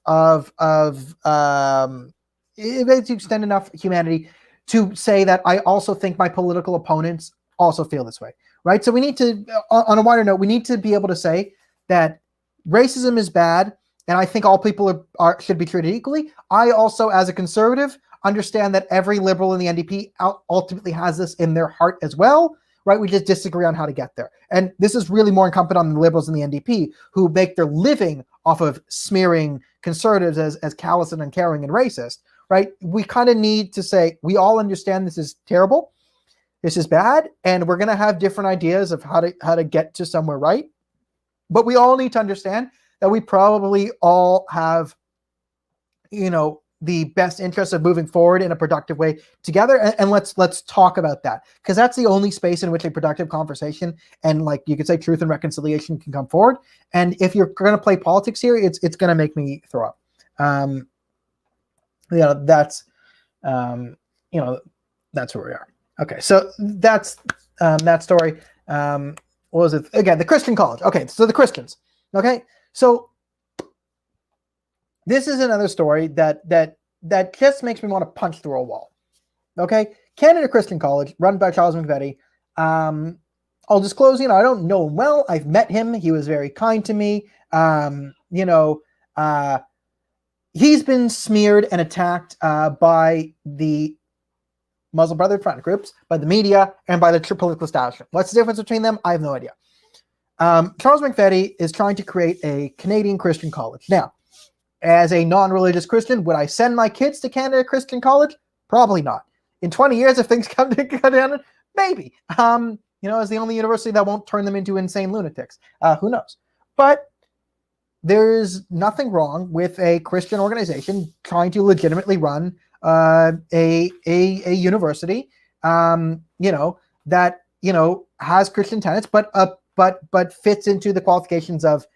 humanity to say that I also think my political opponents also feel this way, right? So we need to, on a wider note, we need to be able to say that racism is bad, and I think all people should be treated equally. I also, as a conservative, understand that every liberal in the NDP ultimately has this in their heart as well, right? We just disagree on how to get there. And this is really more incumbent on the liberals in the NDP, who make their living off of smearing conservatives as callous and uncaring and racist, right? We kind of need to say, we all understand this is terrible, this is bad, and we're going to have different ideas of how to get to somewhere right. But we all need to understand that we probably all have, the best interest of moving forward in a productive way together. And let's talk about that, because that's the only space in which a productive conversation and, like you could say, truth and reconciliation can come forward. And if you're going to play politics here, it's going to make me throw up. That's where we are. Okay. So that's that story. What was it again? The Christian college. Okay. So the Christians. Okay. So this is another story that just makes me want to punch through a wall. Okay, Canada Christian College, run by Charles McVety. I'll disclose, I don't know him well. I've met him. He was very kind to me. He's been smeared and attacked by the Muslim Brotherhood front groups, by the media, and by the political establishment. What's the difference between them? I have no idea. Charles McVety is trying to create a Canadian Christian college. Now, as a non-religious Christian, would I send my kids to Canada Christian College? Probably not. In 20 years, if things come down, maybe. As the only university that won't turn them into insane lunatics. Who knows? But there's nothing wrong with a Christian organization trying to legitimately run a university, that has Christian tenets, but fits into the qualifications of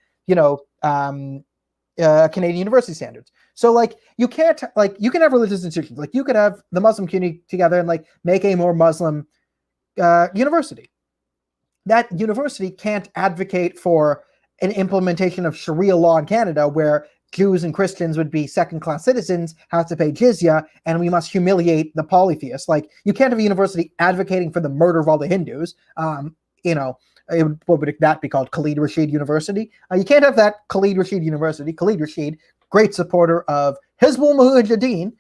Canadian university standards. So you can have religious institutions, you could have the Muslim community together and make a more Muslim university. That university can't advocate for an implementation of Sharia law in Canada where Jews and Christians would be second-class citizens, have to pay jizya, and we must humiliate the polytheists. You can't have a university advocating for the murder of all the Hindus. What would that be called? Khalid Rashid University? You can't have that Khalid Rashid University. Khalid Rashid, great supporter of Hizbul Mujahideen,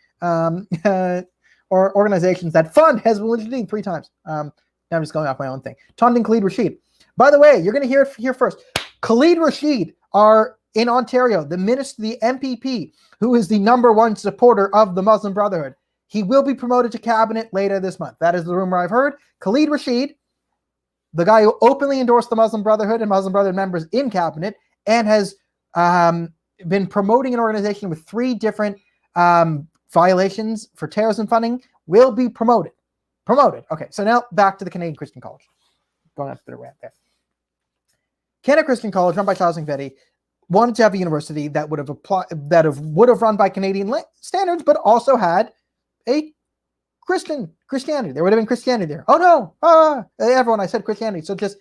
or organizations that fund Hizbul Mujahideen 3 times. Now I'm just going off my own thing. Taunting Khalid Rashid. By the way, you're going to hear it here first. Khalid Rashid are in Ontario, the minister, the MPP, who is the #1 supporter of the Muslim Brotherhood. He will be promoted to cabinet later this month. That is the rumor I've heard. Khalid Rashid, the guy who openly endorsed the Muslim Brotherhood and Muslim Brotherhood members in cabinet, and has been promoting an organization with 3 different violations for terrorism funding, will be promoted. Okay, so now back to the Canadian Christian College. Going up to the rant there. Canada Christian College, run by Charles McVety, wanted to have a university that would have run by Canadian standards, but also had a Christianity. There would have been Christianity there. Oh no! Everyone, I said Christianity. So just,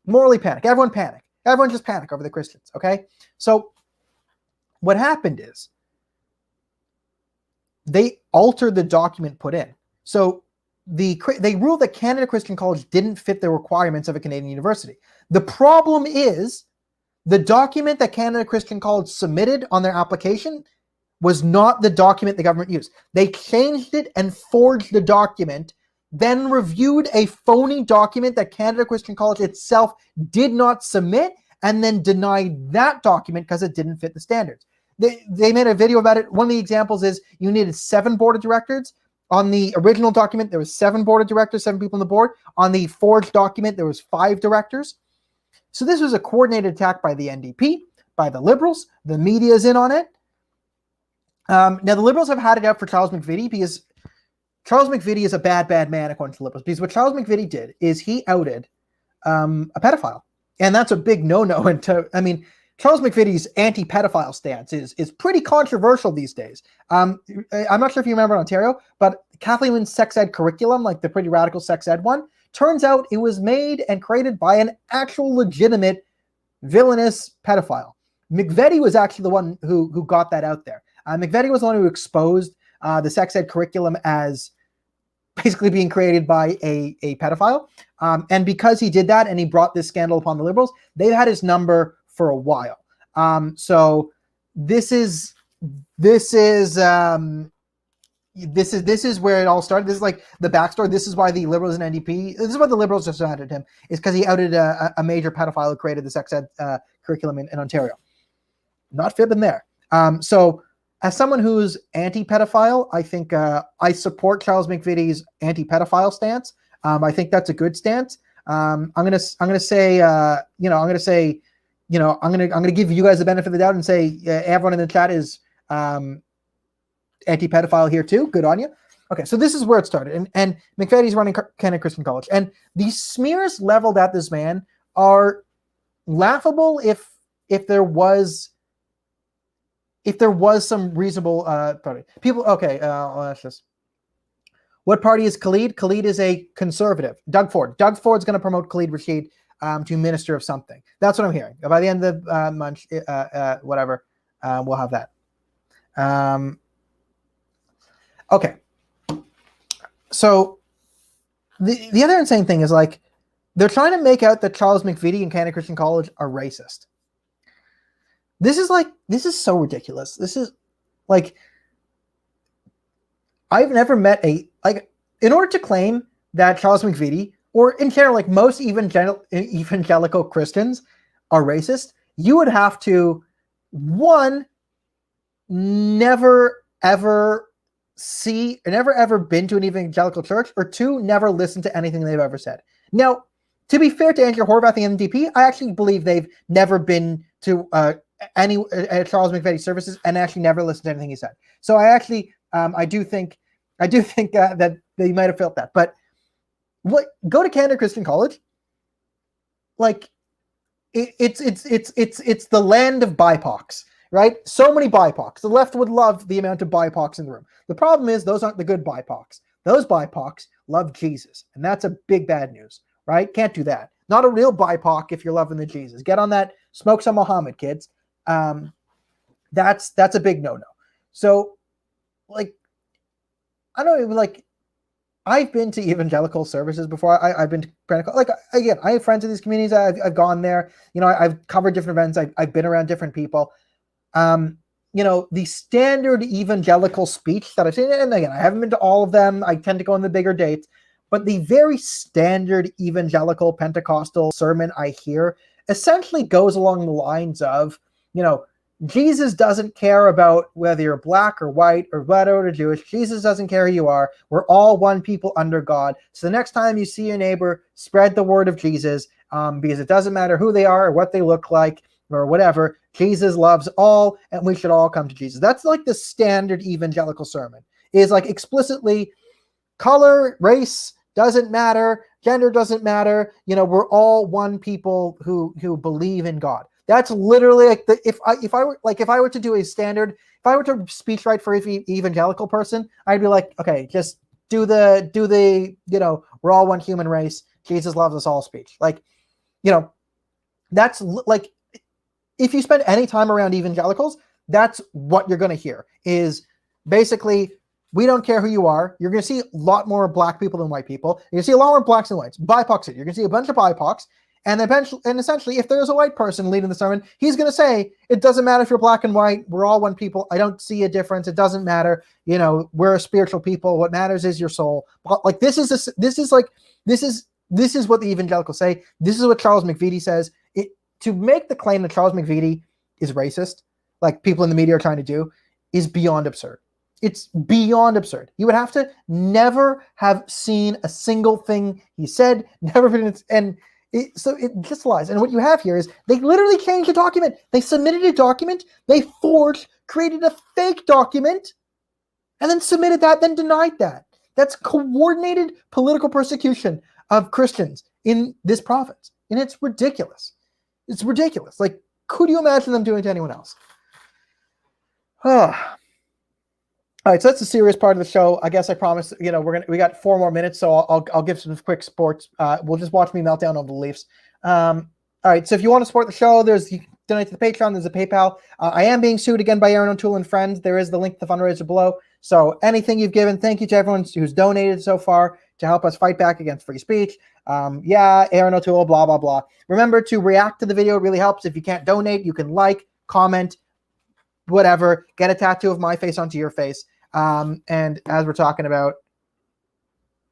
morally panic. Everyone panic. Everyone just panic over the Christians. Okay. So what happened is they altered the document put in. So they ruled that Canada Christian College didn't fit the requirements of a Canadian university. The problem is The document that Canada Christian College submitted on their application was not the document the government used. They changed it and forged the document, then reviewed a phony document that Canada Christian College itself did not submit, and then denied that document because it didn't fit the standards. They made a video about it. One of the examples is you needed 7 board of directors. On the original document, there was 7 board of directors, 7 people on the board. On the forged document, there was 5 directors. So this was a coordinated attack by the NDP, by the Liberals. The media is in on it. Now, the Liberals have had it out for Charles McVitie because Charles McVitie is a bad, bad man, according to the Liberals. Because what Charles McVitie did is he outed a pedophile. And that's a big no-no. And Charles McVitie's anti-pedophile stance is pretty controversial these days. I'm not sure if you remember in Ontario, but Kathleen Wynne's sex ed curriculum, like the pretty radical sex ed one, turns out it was made and created by an actual legitimate villainous pedophile. McVitie was actually the one who got that out there. McVitie was the one who exposed the sex ed curriculum as basically being created by a pedophile. And because he did that and he brought this scandal upon the Liberals, they've had his number for a while. So this is where it all started. This is like the backstory. This is why the Liberals and NDP, this is why the Liberals just outed him, is because he outed a major pedophile who created the sex ed curriculum in Ontario. Not fibbing there. So as someone who's anti-pedophile, I think I support Charles McVitie's anti-pedophile stance. I think that's a good stance. I'm gonna give you guys the benefit of the doubt and say everyone in the chat is anti-pedophile here too. Good on you. Okay, so this is where it started, and McVitie's running Canada Christian College, and these smears leveled at this man are laughable if there was some reasonable party. People, okay, let's just. What party is Khalid? Khalid is a conservative. Doug Ford. Doug Ford's going to promote Khalid Rashid to minister of something. That's what I'm hearing. By the end of the month, whatever, we'll have that. Okay. So the other insane thing is, like, they're trying to make out that Charles McVitie and Canada Christian College are racist. This is so ridiculous. This is like, I've never met in order to claim that Charles McVitie, or in general, like most evangelical Christians are racist, you would have to, one, never ever been to an evangelical church, or two, never listened to anything they've ever said. Now, to be fair to Andrew Horvath and the NDP, I actually believe they've never been to any Charles McVitie services and actually never listened to anything he said. So I actually, I do think that they might have felt that. But go to Canada Christian College, like it's the land of BIPOCs, right? So many BIPOCs. The left would love the amount of BIPOCs in the room. The problem is those aren't the good BIPOCs. Those BIPOCs love Jesus, and that's a big bad news, right? Can't do that. Not a real BIPOC if you're loving the Jesus. Get on that, smoke some Muhammad, kids. That's a big no-no. So, like, I don't even, like, I've been to evangelical services before. I've been to, like, again, I have friends in these communities. I've gone there. You know, I've covered different events. I've been around different people. You know, the standard evangelical speech that I've seen, and again, I haven't been to all of them. I tend to go on the bigger dates. But the very standard evangelical Pentecostal sermon I hear essentially goes along the lines of, you know, Jesus doesn't care about whether you're black or white or whatever or Jewish. Jesus doesn't care who you are. We're all one people under God. So the next time you see your neighbor, spread the word of Jesus, because it doesn't matter who they are or what they look like or whatever. Jesus loves all, and we should all come to Jesus. That's like the standard evangelical sermon, is like explicitly color, race doesn't matter, gender doesn't matter. You know, we're all one people who believe in God. That's literally like if I were to do a standard, if I were to speech write for every evangelical person, I'd be like, okay, just do the you know, we're all one human race, Jesus loves us all speech. Like, you know, that's like, if you spend any time around evangelicals, that's what you're going to hear, is basically, we don't care who you are. You're going to see a lot more black people than white people. You're going to see a lot more blacks than whites. BIPOCs. You're going to see a bunch of BIPOCs. And essentially, if there's a white person leading the sermon, he's going to say, it doesn't matter if you're black and white. We're all one people. I don't see a difference. It doesn't matter. We're a spiritual people. What matters is your soul. Like this is what the evangelicals say. This is what Charles McVety says. To make the claim that Charles McVety is racist, like people in the media are trying to do, is beyond absurd. It's beyond absurd. You would have to never have seen a single thing he said, never been, so it just lies. And what you have here is they literally changed the document. They submitted a document, they created a fake document, and then submitted that, then denied that. That's coordinated political persecution of Christians in this province. And it's ridiculous. It's ridiculous. Like, could you imagine them doing it to anyone else? All right, so that's the serious part of the show. I guess I promised, we got 4 more minutes, so I'll give some quick sports. We'll just watch me melt down on the Leafs. All right, so if you want to support the show, you can donate to the Patreon. There's a PayPal. I am being sued again by Aaron O'Toole and friends. There is the link to the fundraiser below. So anything you've given, thank you to everyone who's donated so far to help us fight back against free speech. Aaron O'Toole, blah, blah, blah. Remember to react to the video. It really helps. If you can't donate, you can like, comment, whatever. Get a tattoo of my face onto your face. And as we're talking about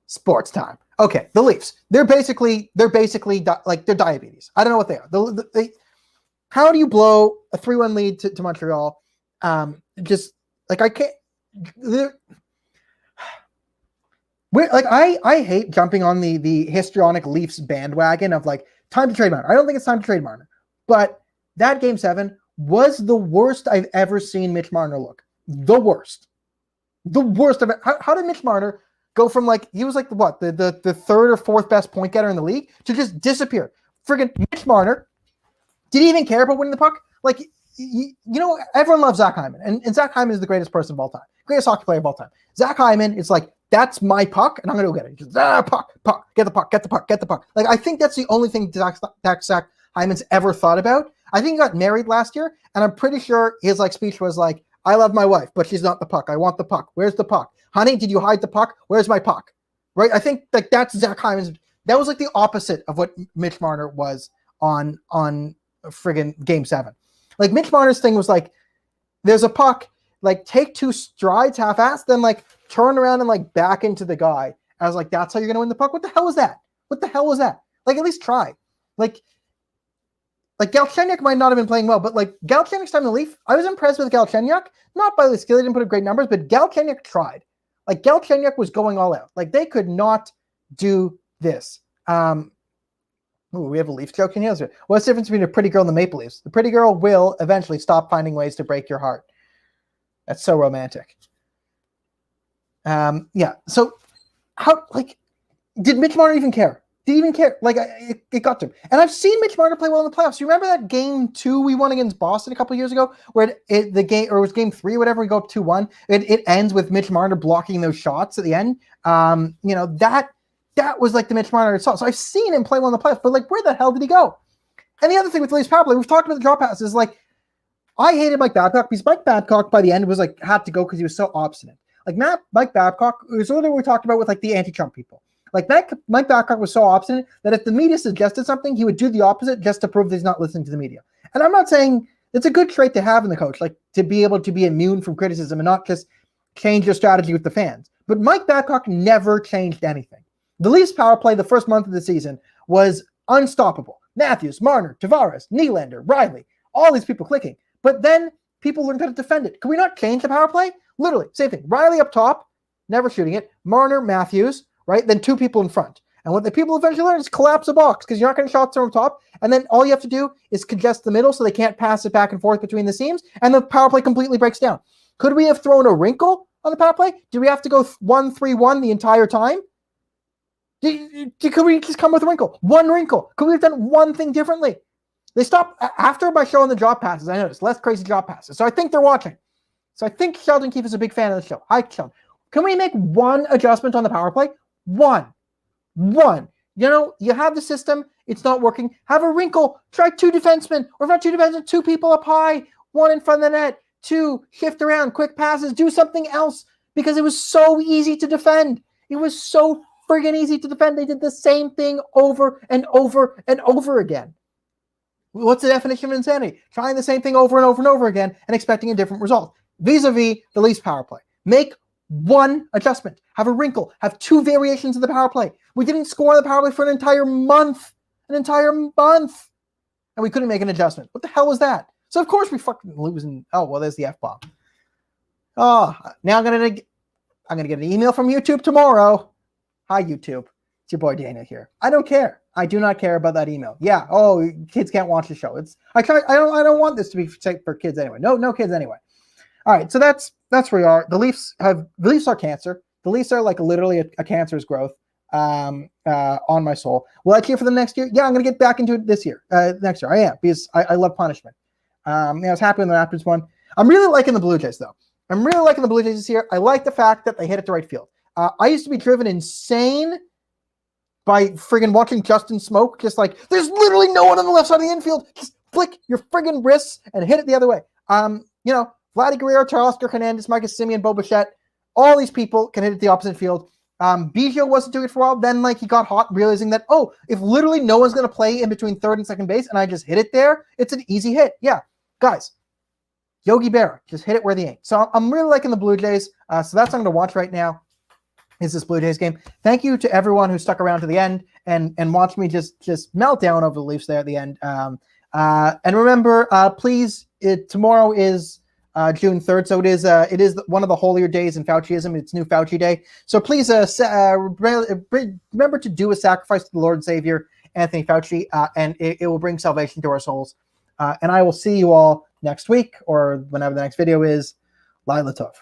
sports time. Okay, the Leafs. They're basically like they're diabetes. I don't know what they are. How do you blow a 3-1 lead to Montreal? Just like I can't. I hate jumping on the histrionic Leafs bandwagon of like time to trade Marner. I don't think it's time to trade Marner, but that Game 7 was the worst I've ever seen Mitch Marner look. The worst of it. How did Mitch Marner go from he was like the third or fourth best point getter in the league to just disappear? Friggin' Mitch Marner, did he even care about winning the puck? Like, everyone loves Zach Hyman, and Zach Hyman is the greatest person of all time, greatest hockey player of all time. Zach Hyman is like, that's my puck, and I'm going to go get it. Just, puck, get the puck. Like, I think that's the only thing Zach Hyman's ever thought about. I think he got married last year, and I'm pretty sure his speech was like, I love my wife, but she's not the puck. I want the puck. Where's the puck? Honey, did you hide the puck? Where's my puck? Right? I think that's Zach Hyman's. That was like the opposite of what Mitch Marner was on friggin' Game 7. Like, Mitch Marner's thing was like, there's a puck, take 2 strides half-assed, then turn around and back into the guy. I was like, that's how you're going to win the puck? What the hell was that? At least try. Galchenyuk might not have been playing well, but Galchenyuk's time in the Leaf, I was impressed with Galchenyuk. Not by the skill, he didn't put up great numbers, but Galchenyuk tried. Galchenyuk was going all out. They could not do this. We have a Leafs joke in here. What's the difference between a pretty girl and the Maple Leafs? The pretty girl will eventually stop finding ways to break your heart. That's so romantic. So how, did Mitch Marner even care? Did he even care? It got to him. And I've seen Mitch Marner play well in the playoffs. You remember that Game 2 we won against Boston a couple years ago, where it was Game 3 or whatever, we go up 2-1. It ends with Mitch Marner blocking those shots at the end. That was the Mitch Marner I saw. So I've seen him play well in the playoffs, but where the hell did he go? And the other thing with the Leafs power play, we've talked about the drop passes. I hated Mike Babcock because Mike Babcock by the end was had to go because he was so obstinate. Mike Babcock, it was what we talked about with the anti-Trump people. Mike Babcock was so obstinate that if the media suggested something, he would do the opposite just to prove that he's not listening to the media. And I'm not saying it's a good trait to have in the coach, to be able to be immune from criticism and not just change your strategy with the fans. But Mike Babcock never changed anything. The Leafs power play the first month of the season was unstoppable. Matthews, Marner, Tavares, Nylander, Riley, all these people clicking. But then people learned how to defend it. Can we not change the power play? Literally, same thing. Riley up top, never shooting it. Marner, Matthews, right? Then 2 people in front. And what the people eventually learn is collapse a box because you're not going to shots from top. And then all you have to do is congest the middle so they can't pass it back and forth between the seams. And the power play completely breaks down. Could we have thrown a wrinkle on the power play? Do we have to go 1-3-1 the entire time? Could we just come with a wrinkle? One wrinkle. Could we have done one thing differently? They stopped after by showing the drop passes. I noticed less crazy drop passes. So I think they're watching. So I think Sheldon Keefe is a big fan of the show. Hi, Sheldon. Can we make one adjustment on the power play? One. You have the system. It's not working. Have a wrinkle. Try 2 defensemen. Or if not 2 defensemen, 2 people up high. 1 in front of the net. 2, shift around, quick passes. Do something else. Because it was so easy to defend. It was so friggin' easy to defend. They did the same thing over and over and over again. What's the definition of insanity? Trying the same thing over and over and over again and expecting a different result. Vis-a-vis the Leafs power play. Make one adjustment. Have a wrinkle. Have two variations of the power play. We didn't score the power play for an entire month. An entire month. And we couldn't make an adjustment. What the hell was that? So of course we fucking lose. Oh, well, there's the F-bomb. Oh, now I'm gonna get an email from YouTube tomorrow. Hi, YouTube. It's your boy Dana here. I don't care. I do not care about that email. Yeah. Oh, kids can't watch the show. I don't want this to be safe for kids anyway. No kids anyway. All right. So that's where we are. The Leafs are cancer. The Leafs are like literally a cancer's growth on my soul. Will I cheer for them next year? Yeah, I'm gonna get back into it this year. Next year I am, because I love punishment. I was happy when the Raptors won. I'm really liking the Blue Jays though. I'm really liking the Blue Jays this year. I like the fact that they hit it to right field. I used to be driven insane by friggin' watching Justin Smoke, just like, there's literally no one on the left side of the infield. Just flick your friggin' wrists and hit it the other way. Vladdy Guerrero, Teoscar Hernandez, Marcus Semien, Bo Bichette, all these people can hit it the opposite field. Biggio wasn't doing it for a while. Then, he got hot, realizing that, if literally no one's going to play in between third and second base and I just hit it there, it's an easy hit. Yeah, guys, Yogi Berra, just hit it where they ain't. So I'm really liking the Blue Jays. So that's what I'm going to watch right now, is this Blue Jays game. Thank you to everyone who stuck around to the end and watched me just melt down over the Leafs there at the end. And remember, please, tomorrow is June 3rd, so it is one of the holier days in Fauciism. It's New Fauci Day. So please remember to do a sacrifice to the Lord and Savior, Anthony Fauci, and it will bring salvation to our souls. And I will see you all next week, or whenever the next video is. Laila Tov.